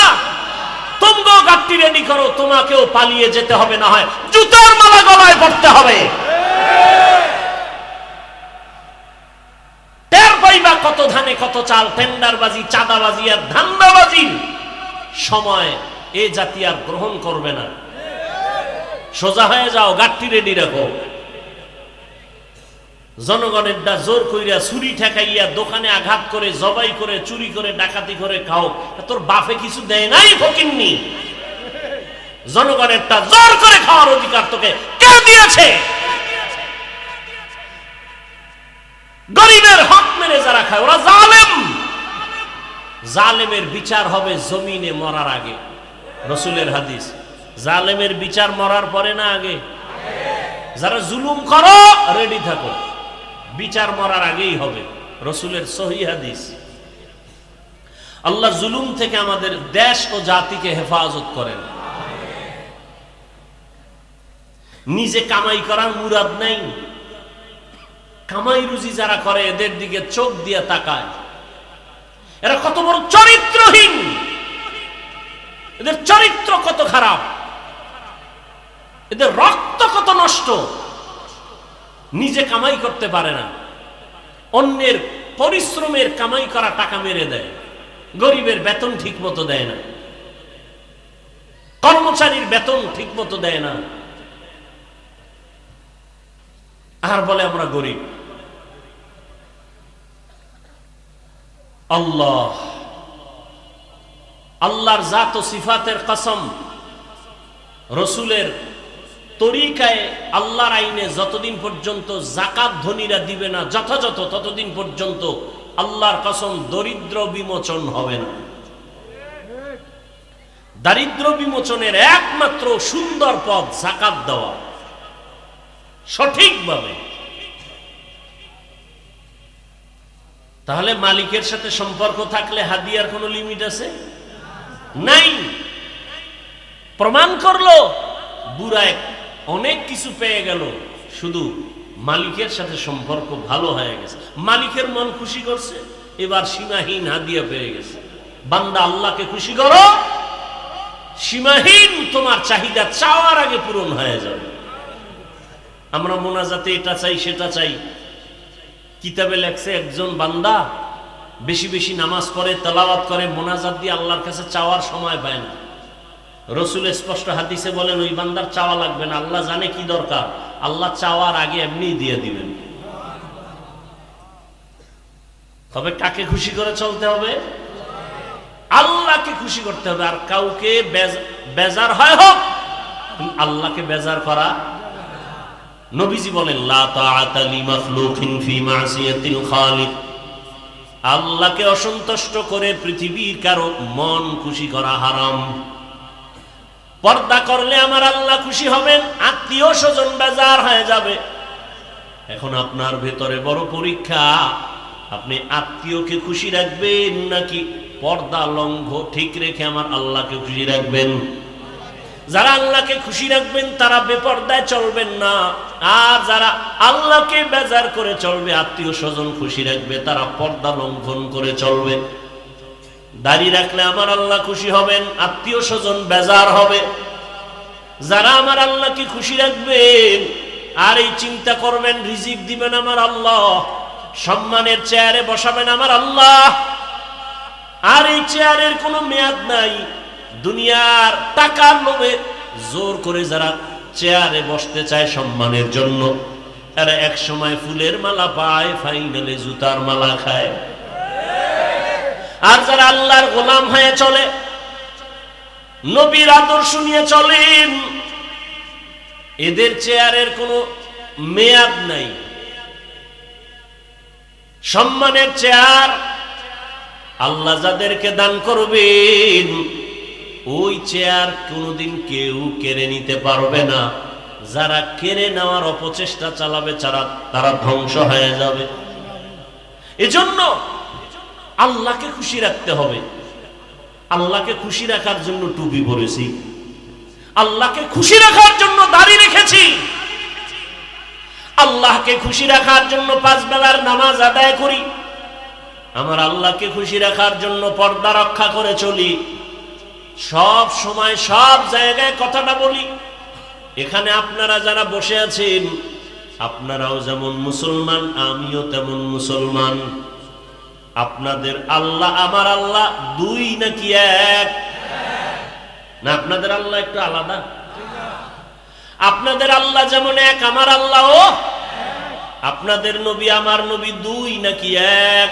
তঙ্গ গাট্টি রেডি করো, তোমাকেও পালিয়ে যেতে হবে, না হয় জুতার মালা গলায় পড়তে হবে। টের পাইবা কত ধানে কত চাল, টেন্ডারবাজি, চাঁদাবাজি আর ধান্দাবাজির সময় এ জাতি আর গ্রহণ করবে না। সোজা হয়ে যাও, গাট্টি রেডি রাখো। জনগণের দা জোর কইরা ছুরি ঠেকাইয়া দোকানে আঘাত করে, জবাই করে, চুরি করে, ডাকাতি করে খাও, তোর বাপে কিছু দেয় নাই ফকিন্নি? জনগণেরটা জোর করে খাওয়ার অধিকার তোকে কে দিয়েছে? গরিবের হক মেরে যারা খায় ওরা জালেম। জালেমের বিচার হবে জমিনে মরার আগে। রাসূলের হাদিস, জালেমের বিচার মরার পরে না আগে? যারা জুলুম করো রেডি থাকো, বিচার মরার আগেই হবে। রাসূলের সহিহ হাদিস। আল্লাহ জুলুম থেকে আমাদের দেশ ও জাতিকে হেফাজত করেন। নিজে কামাই করার মুরাদ নাই, কামাই রুজি যারা করে এদের দিকে চোখ দিয়ে তাকায়, এরা কত বড় চরিত্রহীন, এদের চরিত্র কত খারাপ, এদের রক্ত কত নষ্ট। নিজে কামাই করতে পারে না, অন্যের পরিশ্রমের কামাই করা টাকা মেরে দেয়, গরিবের বেতন ঠিক মতো দেয় না, কর্মচারীর বেতন ঠিক মতো দেয় না, আর বলে আমরা গরিব। আল্লাহ, আল্লাহর জাত ও সিফাতের কসম, রাসূলের তরিকায়, আল্লাহর আইনে যতদিন পর্যন্ত যাকাত ধনীরা দিবে না যথাযথ, ততদিন পর্যন্ত আল্লাহর কসম দরিদ্র বিমোচন হবে না। দারিদ্র বিমোচনের একমাত্র সুন্দর পথ যাকাত দেওয়া, সঠিকভাবে। তাহলে মালিকের সাথে সম্পর্ক থাকলে হাদিয়ার কোনো লিমিট আছে? নাই। প্রমাণ করলো বুড়া অনেক কিছু পেয়ে গেল, শুধু মালিকের সাথে সম্পর্ক ভালো হয়ে গেছে, মালিকের মন খুশি করছে, এবার সীমাহীন হাদিয়া পেয়ে গেছে। বান্দা আল্লাহকে খুশি করো, সীমাহীন তোমার চাহিদা চাওয়ার আগে পূরণ হয়ে যাবে। আমরা মোনাজাতে এটা চাই সেটা চাই, কিতাবে লেখছে একজন বান্দা বেশি বেশি নামাজ পড়ে, তেলাওয়াত করে, মোনাজাত দিয়ে আল্লাহর কাছে চাওয়ার সময় পায় না। রাসূল স্পষ্ট হাদিসে বলেন ওই বান্দার চাওয়া লাগবে না, আল্লাহ জানে কি দরকার, আল্লাহ চাওয়ার আগে এমনিই দিয়ে দিবেন। তবে কাকে খুশি করে চলতে হবে? আল্লাহকে খুশি করতে হবে। আর কাউকে বেজার হয় হোক, আল্লাহকে বেজার করা। নবীজি বলেন লা তাআতা লিমাখলুকিন ফি মাসিয়াতিল খালিক, আল্লাহকে অসন্তুষ্ট করে পৃথিবীর কারো মন খুশি করা হারাম। পর্দা করলে আমার আল্লাহ খুশি হবেন, আত্মীয় স্বজন বেজার হয়ে যাবে। এখন আপনার ভেতরে বড় পরীক্ষা, আপনি আত্মীয়কে খুশি রাখবেন নাকি পর্দা লঙ্ঘ ঠিক রেখে আমার আল্লাহকে খুশি রাখবেন? যারা আল্লাহকে খুশি রাখবেন তারা বেপর্দায় চলবেন না, আর যারা আল্লাহকে বেজার করে চলবে, আত্মীয় স্বজন খুশি রাখবে, তারা পর্দা লঙ্ঘন করে চলবে। দাড়ি রাখলে আমার আল্লাহ খুশি হবেন, আত্মীয় স্বজন বেজার হবে। যারা আমার আল্লাহকে খুশি রাখবেন আর এই চিন্তা করবেন রিজিক দিবেন আমার আল্লাহ, সম্মানের চেয়ারে বসাবেন আমার আল্লাহ, আর এই চেয়ারের কোনো মেয়াদ নাই, দুনিয়ার টাকার লোভে জোর করে যারা চেয়ারে বসতে চায় সম্মানের জন্য, এরা এক সময় ফুলের মালা পায়, ফাইনালে জুতার মালা খায়। আর যারা আল্লাহর গোলাম হয়ে চলে, নবীর আদর্শ নিয়ে চলেন, এদের চেয়ারের কোনো মেয়াদ নাই। সম্মানের চেয়ার আল্লাহ যাদেরকে দান করবেন ওই চেয়ার কোনোদিন কেউ কেড়ে নিতে পারবে না। যারা কেড়ে নেওয়ার অপচেষ্টা চালাবে তারা ধ্বংস হয়ে যাবে। এজন্য আল্লাহকে খুশি রাখতে হবে। আল্লাহকে খুশি রাখার জন্য টুপি পরেছি, আল্লাহকে খুশি রাখার জন্য দাড়ি রেখেছি, আল্লাহকে খুশি রাখার জন্য 5 বেলার নামাজ আদায় করি, আমার আল্লাহকে খুশি রাখার জন্য পর্দা রক্ষা করে চলি। সব সময় সব জায়গায় কথাটা বলি। এখানে আপনারা যারা বসে আছেন আপনারাও যেমন মুসলমান, আমিও তেমন মুসলমান। আপনাদের আল্লাহ আমার আল্লাহ 2 নাকি 1? না, আপনাদের আল্লাহ একটু আলাদা। আপনাদের আল্লাহ যেমন 1, আমার আল্লাহও। আপনাদের নবী আমার নবী 2 নাকি 1?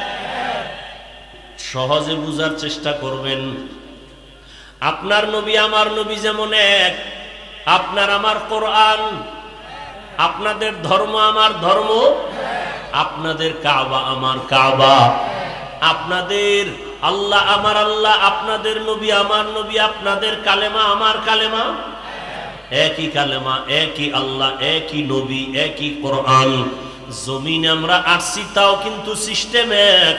সহজে বুঝার চেষ্টা করবেন। আপনার নবী আমার নবী যেমন 1, আপনার আমার কোরআন, আপনাদের ধর্ম আমার ধর্ম, আপনাদের কাবা আমার কাবা, আপনাদের আল্লাহ আমার আল্লাহ, আপনাদের নবী আমার নবী, আপনাদের কালেমা আমার কালেমা, একই কালেমা, একই আল্লাহ, একই নবী, একই কোরআন। জমিনে আমরা আসছি তাও কিন্তু সিস্টেম এক।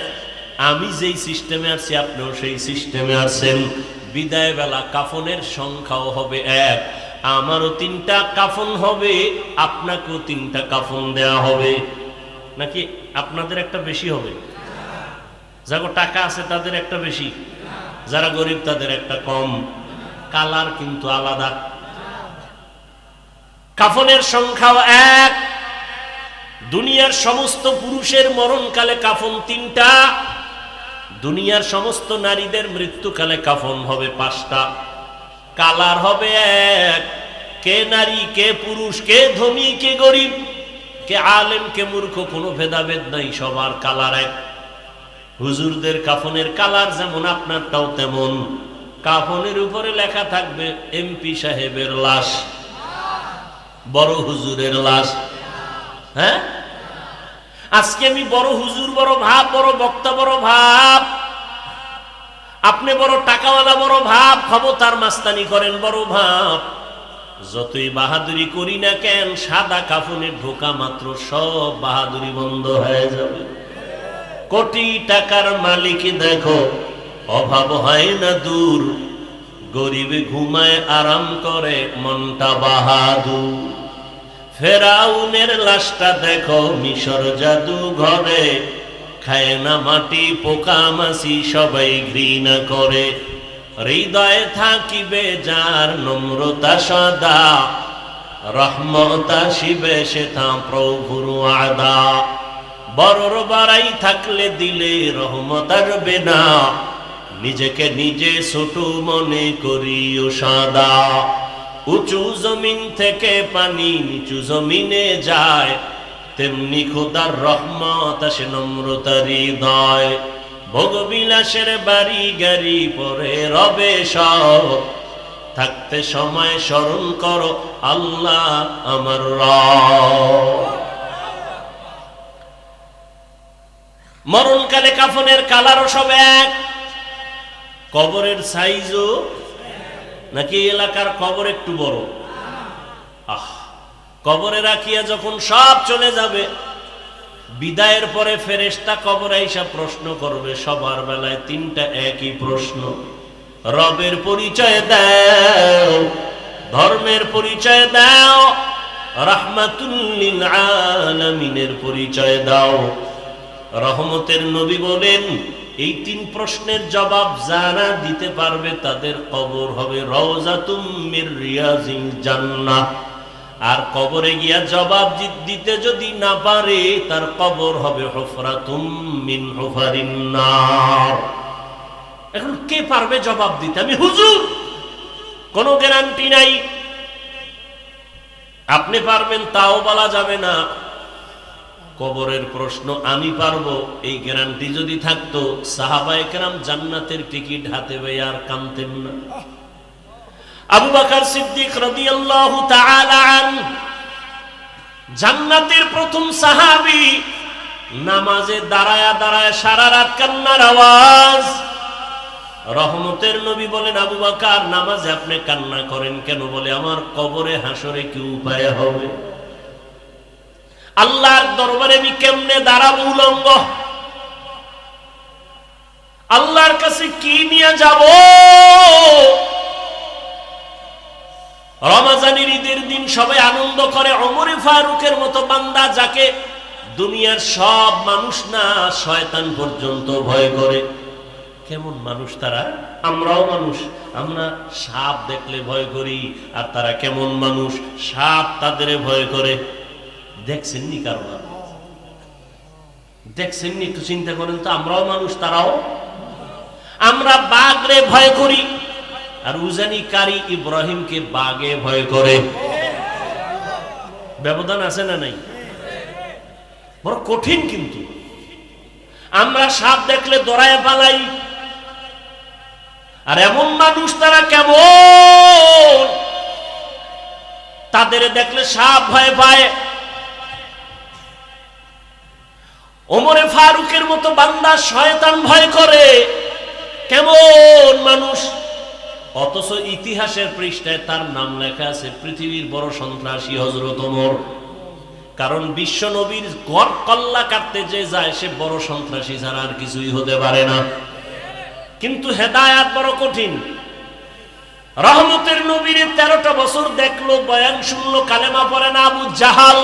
আমি যেই সিস্টেমে আসছি আপনিও সেই সিস্টেমে আসছেন। বিদায় বেলা কাফনের সংখ্যাও হবে 1। আমারও 3টা কাফন হবে, আপনাকেও 3টা কাফন দেয়া হবে। নাকি আপনাদের একটা বেশি হবে? যারা টাকা আছে তাদের একটা বেশি, যারা গরিব তাদের একটা কম। কালার কিন্তু আলাদা। কাফনের সংখ্যাও 1। দুনিয়ার সমস্ত পুরুষের মরণকালে কাফন 3টা, দুনিয়ার সমস্ত নারীদের মৃত্যুকালে কাফন হবে 5টা। কালার হবে 1। কে নারী, কে পুরুষ, কে ধনী, কে গরিব, কে আলেম, কে মূর্খ, কোনো ভেদাভেদ নাই, সবার কালার 1। হুজুরদের কাফনের কালার যেমন আপনারটাও তেমন। কাফনের উপরে লেখা থাকবে এমপি সাহেবের লাশ, বড় হুজুরের লাশ। হ্যাঁ, আজকে আমি বড় হুজুর বড় ভাব, বড় বক্তা বড় ভাব, আপনি বড় টাকাওয়ালা বড় ভাব, ক্ষমতার মাস্তানি করেন বড় ভাব। যতই বাহাদুরি করি না কেন, সাদা কাফনে ঢোকা মাত্র সব বাহাদুরি বন্ধ হয়ে যাবে। কোটি টাকার মালিক দেখো, অভাব হয় না দূর, গরিবে ঘুমায় আরাম করে মনটা বাহাদুর। ফেরাউনের লাশটা দেখো মিশর জাদু ঘরে, খায় না মাটি পোকা মাছি সবাই ঘৃণা করে। হৃদয়ে থাকিবে যার নম্রতা সদা, রহমত আসিবে সেথা প্রভুর ওয়াদা। বড়র বাড়াই থাকলে দিলে রহমত আসবে না, নিজেকে নিজে ছোট মনে করিও সাদা। উঁচু জমিন থেকে পানি নিচু জমিনে যায়, তেমনি খোদার রহমত আসে নম্রতার হৃদয়। ভোগবিলাসের বাড়ি গাড়ি পরে রবে সব, থাকতে সময় স্মরণ করো আল্লাহ আমার রব। মরণকালে কাফনের কালারও সব 1। কবরের সাইজও নাকি এলাকার কবর একটু বড়? কবরে রাখিয়া যখন সব চলে যাবে, বিদায়ের পরে ফেরেশতা কবরে আইসা প্রশ্ন করবে। সবার বেলায় 3টা একই প্রশ্ন। রবের পরিচয় দাও, ধর্মের পরিচয় দাও, রাহমাতুল লিল আলামিনের পরিচয় দাও। রহমতের নবী বলেন, এই 3 প্রশ্নের জবাব যারা দিতে পারবে তাদের কবর হবে রওজাতুম মির রিয়াজিল জান্নাহ। আর কবরে গিয়া জবাব দিতে যদি না পারে, তার কবর হবে হুফরাতুম মিন হুফারিন নার। এখন কে পারবে জবাব দিতে? আমি হুজুর, কোনো গ্যারান্টি নাই। আপনি পারবেন তাও বলা যাবে না। কবরের প্রশ্ন আমি পারবো এই গ্যারান্টি যদি থাকতো, সাহাবায়ে কেরাম জান্নাতের টিকিট হাতে পেয়ে আর কামতেন না। আবু বকর সিদ্দিক রাদিয়াল্লাহু তাআলা আনহু জান্নাতের প্রথম সাহাবী। নামাজে দাঁড়ায়া দাঁড়ায় সারা রাত কান্নার আওয়াজ। রহমতের নবী বলেন, আবু বকর নামাজে আপনি কান্না করেন কেন? বলে, আমার কবরে হাসরে কি উপায় হবে? আল্লাহর দরবারে আমি কেমনে দাঁড়াবো উলঙ্গ? আল্লাহর কাছে কি নিয়ে যাব? রমজানের ঈদের দিন সবাই আনন্দ করে। ওমর ফারুকের মতো বান্দা, যাকে দুনিয়ার সব মানুষ না শয়তান পর্যন্ত ভয় করে। কেমন মানুষ তারা? আমরাও মানুষ, আমরা সাপ দেখলে ভয় করি, আর তারা কেমন মানুষ? সাপ তাদের ভয় করে। দেখছেননি কারবার? দেখছেননি? একটু চিন্তা করেন তো, আমরাও মানুষ, তারাও। আমরা বাঘরে ভয় করি, আর উজানি কারি ইব্রাহিমকে বাঘে ভয় করে। ব্যবধান আছে না নাই? বড় কঠিন। কিন্তু আমরা সাপ দেখলে দৌড়ায় পালাই, আর এমন মানুষ তারা কেমন? তাদের দেখলে সাপ ভয় পায়। ওমরে ফারুকের মতো বান্দা শয়তান ভয় করে। কেমন মানুষ? অথচ ইতিহাসের পৃষ্ঠায় তার নাম লেখা আছে পৃথিবীর বড় সন্ত্রাসী হযরত ওমর। কারণ বিশ্ব নবীর গড় কল্লা কাটতে যে যায়, সে বড় সন্ত্রাসী ছাড়া আর কিছুই হতে পারে না। কিন্তু হেদায়াত বড় কঠিন। রহমতের নবীর 13টা বছর দেখলো, বয়ান শুনলো, কালেমা পড়ে না আবু জাহাল।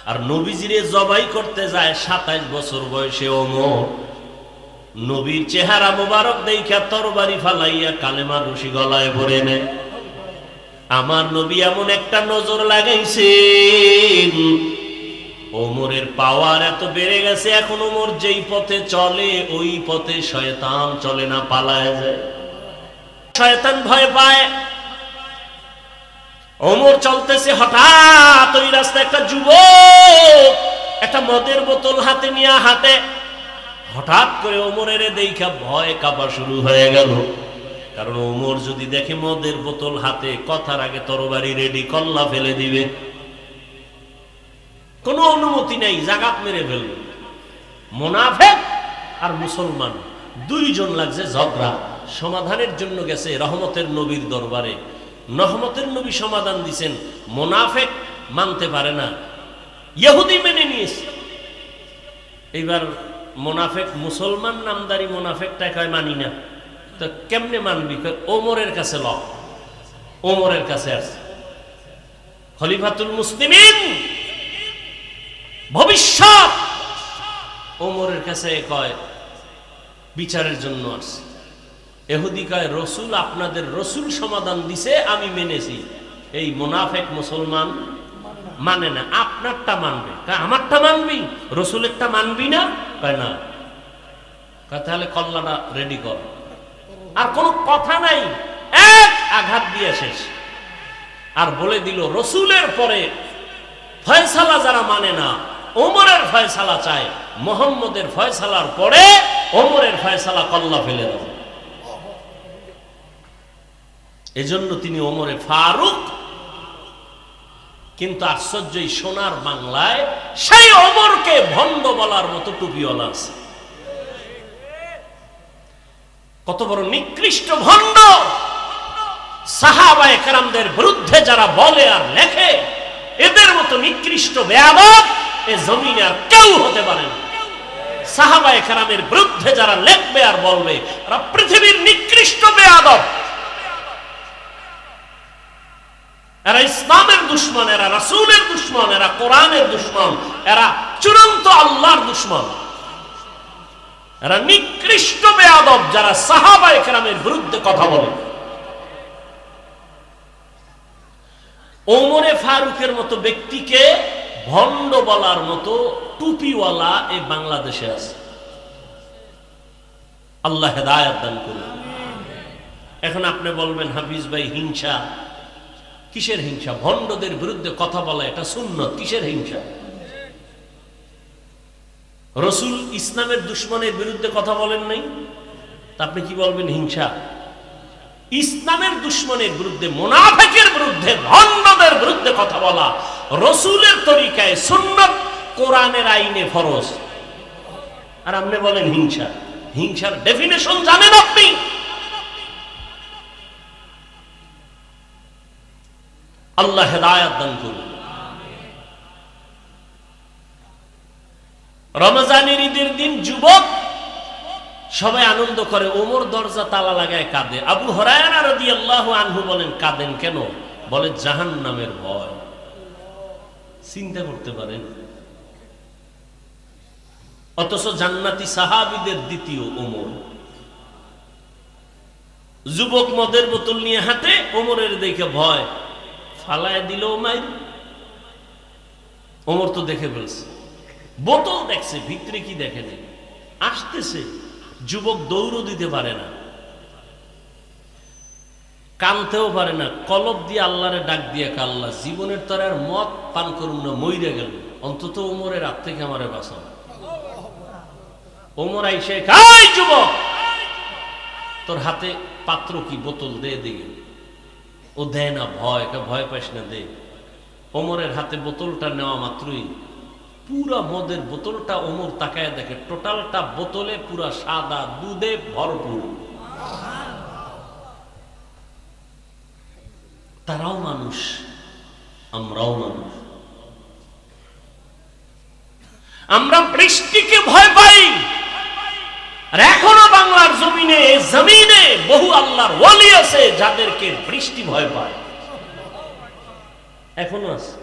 আর নবীজিরে জবাই করতে যায় 27 বছর বয়সে ওমর। নবীর চেহারা মোবারক দেইখা তরবারি ফালাইয়া কালেমা রশি গলায় ভরে নেয়। আমার নবী এমন একটা নজর লাগাইছেন, ওমরের পাওয়ার এত বেড়ে গেছে, এখন ওমর যেই পথে চলে ওই পথে শয়তান চলে না, পালায় যায়। শয়তান ভয় পায়। ওমর চলতেছে, হঠাৎ ওই রাস্তায় একটা যুবক একটা মদের বোতল হাতে নিয়ে হাঁটে। হঠাৎ করে ওমরের দেইখা ভয় কাঁপা শুরু হয়ে গেল। কারণ ওমর যদি দেখে মদের বোতল হাতে, কথার আগে তরবারি রেডি, কল্লা ফেলে দিবে। কোনো অনুমতি নেই, জাগাত মেরে ফেলবে। মুনাফিক আর মুসলমান দুইজন লাগছে ঝগড়া। সমাধানের জন্য গেছে রহমতের নবীর দরবারে। রহমতের নবী সমাধান দিছেন। মুনাফিক মানতে পারে না, ইহুদি মেনে নিয়েছে। এইবার মুনাফিক, মুসলমান নামদারি মুনাফিকটা কয় মানি না। তো কেমনে মানবি? ওমরের কাছে ল। ওমরের কাছে আসছে খলিফাতুল মুসলিমিন, ভবিষ্যৎ। ওমরের কাছে কয় বিচারের জন্য আসছে। ইহুদি কয়, রসুল, আপনাদের রসুল সমাধান দিছে, আমি মেনেছি। এই মুনাফিক মুসলমান মানে না, আপনারটা মানবে। আমারটা মানবি, রসুলেরটা মানবি না? কয় না। তাহলে কল্লাটা রেডি কর। আর কোনো কথা নাই, এক আঘাত দিয়ে শেষ। আর বলে দিল, রসুলের পরে ফয়সালা যারা মানে না, ওমরের ফয়সালা চায়। মুহাম্মদের ফয়সালার পরে ওমরের ফয়সালা, কল্লা ফেলে দাও। এজন্য তিনি ওমরে ফারুক। কিন্তু আশ্চর্যই, সোনার বাংলায় সেই ওমরকে ভণ্ড বলার মতো টুপিওয়ালা আছে। কত বড় নিকৃষ্ট ভণ্ড! সাহাবায়ে কেরামদের বিরুদ্ধে যারা বলে আর লেখে, এদের মতো নিকৃষ্ট বেয়াদব এ জমিনে আর কেউ হতে পারে না। সাহাবায়ে কেরামের বিরুদ্ধে যারা লেখবে আর বলবে, এরা পৃথিবীর নিকৃষ্ট বেয়াদব। এরা ইসলামের দুশমন, এরা রাসূলের দুশমন, এরা কোরআনের দুশমন, এরা চূড়ান্ত আল্লাহর দুশমন। এরা নিকৃষ্ট বেয়াদব যারা সাহাবায়ে কেরামের বিরুদ্ধে কথা বলে। ওমরে ফারুকের মতো ব্যক্তিকে ভণ্ড বলার মতো টুপিওয়ালা এই বাংলাদেশে আছে। আল্লাহ হেদায়েত দান করুন। এখন আপনি বলবেন, হাফিজ ভাই, হিংসা কিসের? হিংসা? ভণ্ডদের বিরুদ্ধে কথা বলা এটা সুন্নত, কিসের হিংসা? রসুল ইসলামের দুশমনের বিরুদ্ধে কথা বলেন নাই, তা আপনি কি বলবেন হিংসা? ইসলামের দুশমনের বিরুদ্ধে, মুনাফিকের বিরুদ্ধে, ভণ্ডদের বিরুদ্ধে কথা বলা রসুলের তরিকায় সুন্নত। কোরআনের আইনে ফরজ, আর আপনি বলেন হিংসা। হিংসার ডেফিনেশন জানেন আপনি? আল্লাহ হেদায়েত দান করুন। রমজানের ঈদের দিন যুবক সবাই আনন্দ করে, ওমর দরজা তালা লাগায় কাঁদে। আবু হুরায়রা রাদিয়াল্লাহু আনহু বলেন, কাঁদেন কেন? বলে জাহান্নামের ভয়। চিন্তা করতে পারেন, অথচ জান্নাতি সাহাবীদের দ্বিতীয় ওমর। যুবক মদের বোতল নিয়ে হাঁটে, ওমরের দেখে ভয়, ফালায় দিল মাইর। ওমর তো দেখে ফেলছে, বোতল দেখছে, ভিতরে কি দেখে নেই, আসতেছে। যুবক দৌড়ও দিতে পারে না, কানতেও পারে না, কলব দিয়ে আল্লাহরে ডাক দিয়ে, আল্লাহ জীবনের তরে আর মদ পান করুন না, মইরা গেল, অন্তত ওমরের হাত থেকে আমারে বাঁচাও। ওমর আইসে, কাই যুবক, তোর হাতে পাত্র কি, বোতল দে দিকে। ও দেয় না, ভয় পাইস না, দে। ওমরের হাতে বোতলটা নেওয়া মাত্রই পুরা মদের বোতলটা ওমর তাকায় দেখে, টোটালটা বোতলে পুরা সাদা দুধে ভরপুর। তারাও মানুষ, আমরাও মানুষ। আমরা বৃষ্টিকে ভয় পাই, আর এখনো বাংলার জমিনে বহু আল্লাহর ওয়ালি আছে যাদেরকে বৃষ্টি ভয় পায়, এখনো আছে।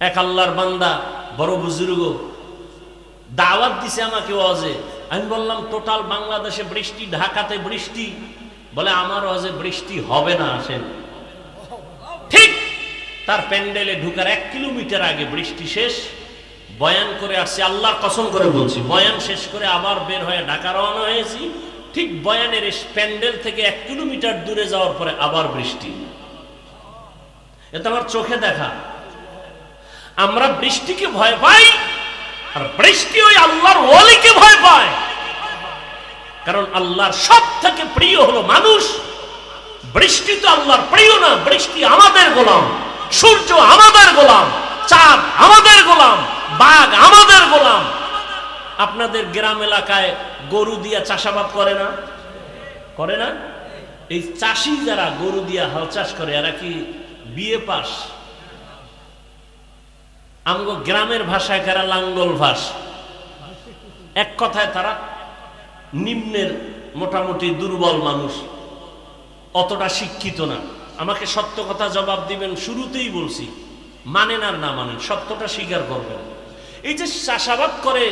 এক আল্লাহর বান্দা, বড় বুজুর্গ, দাওয়াত দিছে আমাকে ওয়াজে। আমি বললাম টোটাল বাংলাদেশে বৃষ্টি, ঢাকাতে বৃষ্টি। বলে আমার ওয়াজে বৃষ্টি হবে না, আসেন। ঠিক তার প্যান্ডেলে ঢুকার 1 কিলোমিটার আগে বৃষ্টি শেষ, বয়ান করে আসছি, আল্লাহর কসম করে বলছি। বয়ান শেষ করে আবার বের হয়ে ঢাকা রওনা হয়েছি। ঠিক বয়ানের প্যান্ডেল থেকে 1 কিলোমিটার দূরে যাওয়ার পরে আবার বৃষ্টি। এটা আমার চোখে দেখা। আমরা বৃষ্টিকে ভয় পাই, আর বৃষ্টি ওই আল্লাহর ওয়ালিকে ভয় পায়। কারণ আল্লাহর সব থেকে প্রিয় হলো মানুষ। বৃষ্টি তো আল্লাহর প্রিয় না, বৃষ্টি আমাদের গোলাম, সূর্য আমাদের গোলাম, চাঁদ আমাদের গোলাম, বাঘ আমাদের গোলাম। আপনাদের গ্রাম এলাকায় গরু দিয়া চাষাবাদ করে না? এই চাষি যারা গরু দিয়া হাল চাষ করে, এরা কি বিএ পাস? আমগো গ্রামের ভাষায় কারা লাঙ্গল ভাস। এক কথায় তারা নিম্নের, মোটামুটি দুর্বল মানুষ, অতটা শিক্ষিত না। আমাকে সত্য কথা জবাব দিবেন, শুরুতেই বলছি, মানেন আর না মানেন, সত্যটা স্বীকার করবেন। এই যে চাষাবাদ করে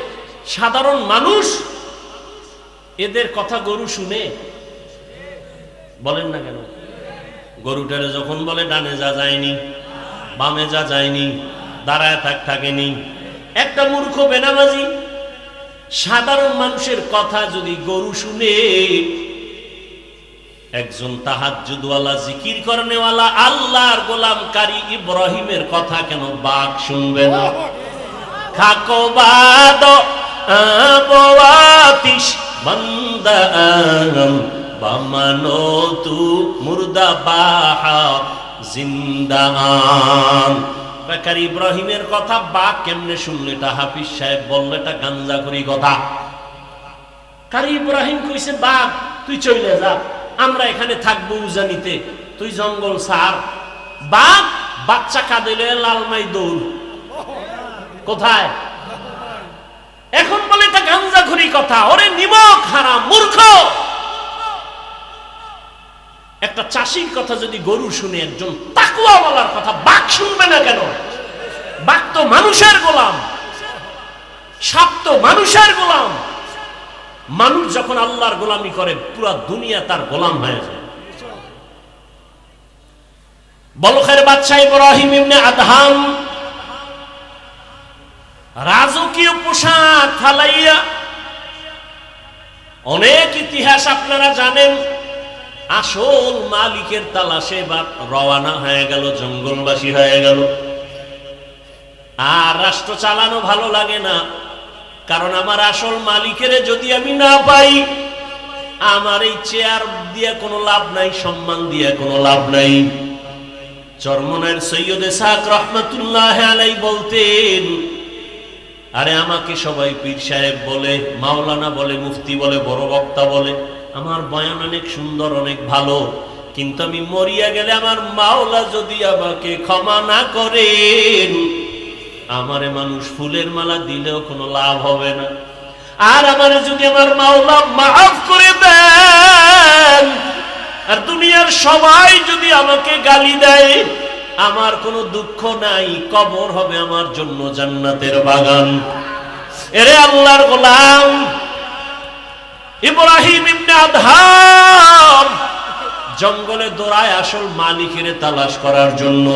সাধারণ মানুষ, এদের কথা গরু শুনে? বলেন না কেন? গরুটারে যখন বলে ডানে যা যায়নি, বামে যা যায়নি, দাঁড়ায় থাকেনি। একটা মূর্খ বেনামাজি সাধারণ মানুষের কথা যদি গরু শুনে, একজন তাহাজ্জুদওয়ালা, জিকির করনেওয়ালা, আল্লাহর গোলাম কারি ইব্রাহিমের কথা কেন বাঘ শুনবে না? খাকোবাদ আবওয়াতিশ বান্দাম বামানো তু মুর্দা বাহা জিন্দান। কারি ইব্রাহিমের কথা বাঘ কেমনে শুনলে? এটা হাফিজ সাহেব বললে এটা গাঞ্জাখুরি কথা। কারি ইব্রাহিম কইছে, বাঘ তুই চলে যা, আমরা এখানে থাকবো উজানিতে, তুই জঙ্গল সার। বাঘ বাচ্চা কাঁদিলে লালমাই দৌড়। কোথায়? এখন বলে এটা গাঞ্জাখুরি কথা। ওরে নিমক হারাম মূর্খ! একটা চাষির কথা যদি গরু শুনে, একজন তাকওয়াওয়ালার কথা বাঘ শুনবে না কেন? বাঘ তো মানুষের গোলাম, সাপ তো মানুষের গোলাম। মানুষ যখন আল্লাহর গোলামি করে, পুরা দুনিয়া তার গোলাম হয়ে যায়। বলখের বাদশা ইব্রাহিম ইবনে আদহাম রাজকীয় পোশাক ফালাইয়া, অনেক ইতিহাস আপনারা জানেন, আসল মালিকের তালাশে বা রওয়ানা হয়ে গেল, জঙ্গলবাসী হয়ে গেল। আর রাষ্ট্র চালানো ভালো লাগে না, কারণ আমার আসল মালিকের যদি আমি না পাই, আমার এই চেয়ার দিয়ে কোনো লাভ নাই, সম্মান দিয়ে কোনো লাভ নাই। চরমনের সৈয়দ ইসহাক রহমাতুল্লাহ আলাইহি বলতেন, আরে আমাকে সবাই পীর সাহেব বলে, মাওলানা বলে, মুফতি বলে, বড় বক্তা বলে, আমার বয়ান অনেক সুন্দর, অনেক ভালো, কিন্তু আমি মরিয়া গেলে আমার মাওলা যদি আমাকে ক্ষমা না করেন, আমারে মানুষ ফুলের মালা দিলেও কোনো লাভ হবে না। আর আমারে যদি আমার মাওলা মাফ করে দেন, আর দুনিয়ার সবাই যদি আমাকে গালি দেয়, আমার কোনো দুঃখ নাই, কবর হবে আমার জন্য জান্নাতের বাগান। এরে আল্লাহর গোলাম, ইব্রাহিম ইবনে আদহাম জঙ্গলে দৌড়ায় আসল মালিকের তালাশ করার জন্য।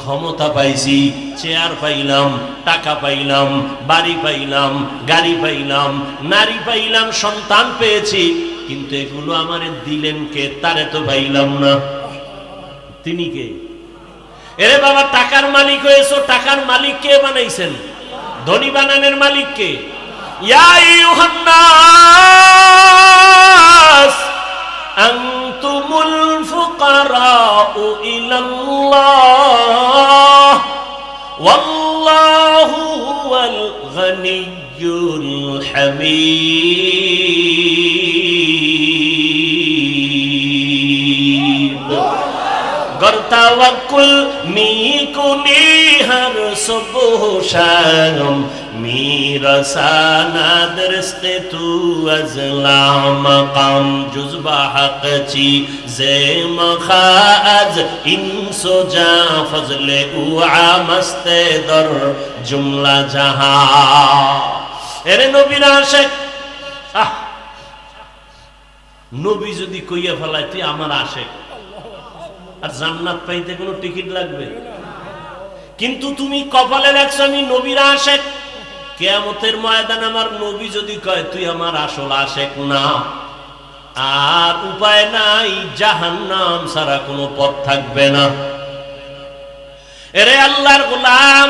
ক্ষমতা পাইছি, চেয়ার পাইলাম, টাকা পাইলাম, বাড়ি পাইলাম, গাড়ি পাইলাম, নারী পাইলাম, সন্তান পেয়েছি, কিন্তু এগুলো আমারে দিলেন কে? তারে তো পাইলাম না। তিনি কে? এরে বাবা, টাকার মালিক হয়েছো, টাকার মালিক কে বানাইছেন? ধনী বানানোর মালিক কে? ইয়া আইয়ুহান নাস আনতুমুল ফুকারাউ ইলাল্লাহ ওয়াল্লাহু হুয়াল গনিয়্যুল হামিদ। गर तवक्कुल मी कुनी हर सुबह शाम मेरा साना दरस्ते तू अज़ला मकाम जुज़बा हक़ ची ज़े मखाज इंसो जा फज़ले उआ मस्ते दर जुमला जहां। एरे नबीर आशिक, नबी যদি কইয়া ফেলায় তুই আমার আশিক, আর জান্নাত পাইতে কোনো টিকিট লাগবে? কিন্তু তুমি কপালে লেখছো আমি নবীর আশিক, কিয়ামতের ময়দানে আমার নবী যদি কয় তুই আমার আসল আশিক না, আর উপায় নাই, জাহান্নাম ছাড়া কোনো পথ থাকবে না। এরে আল্লাহর গোলাম,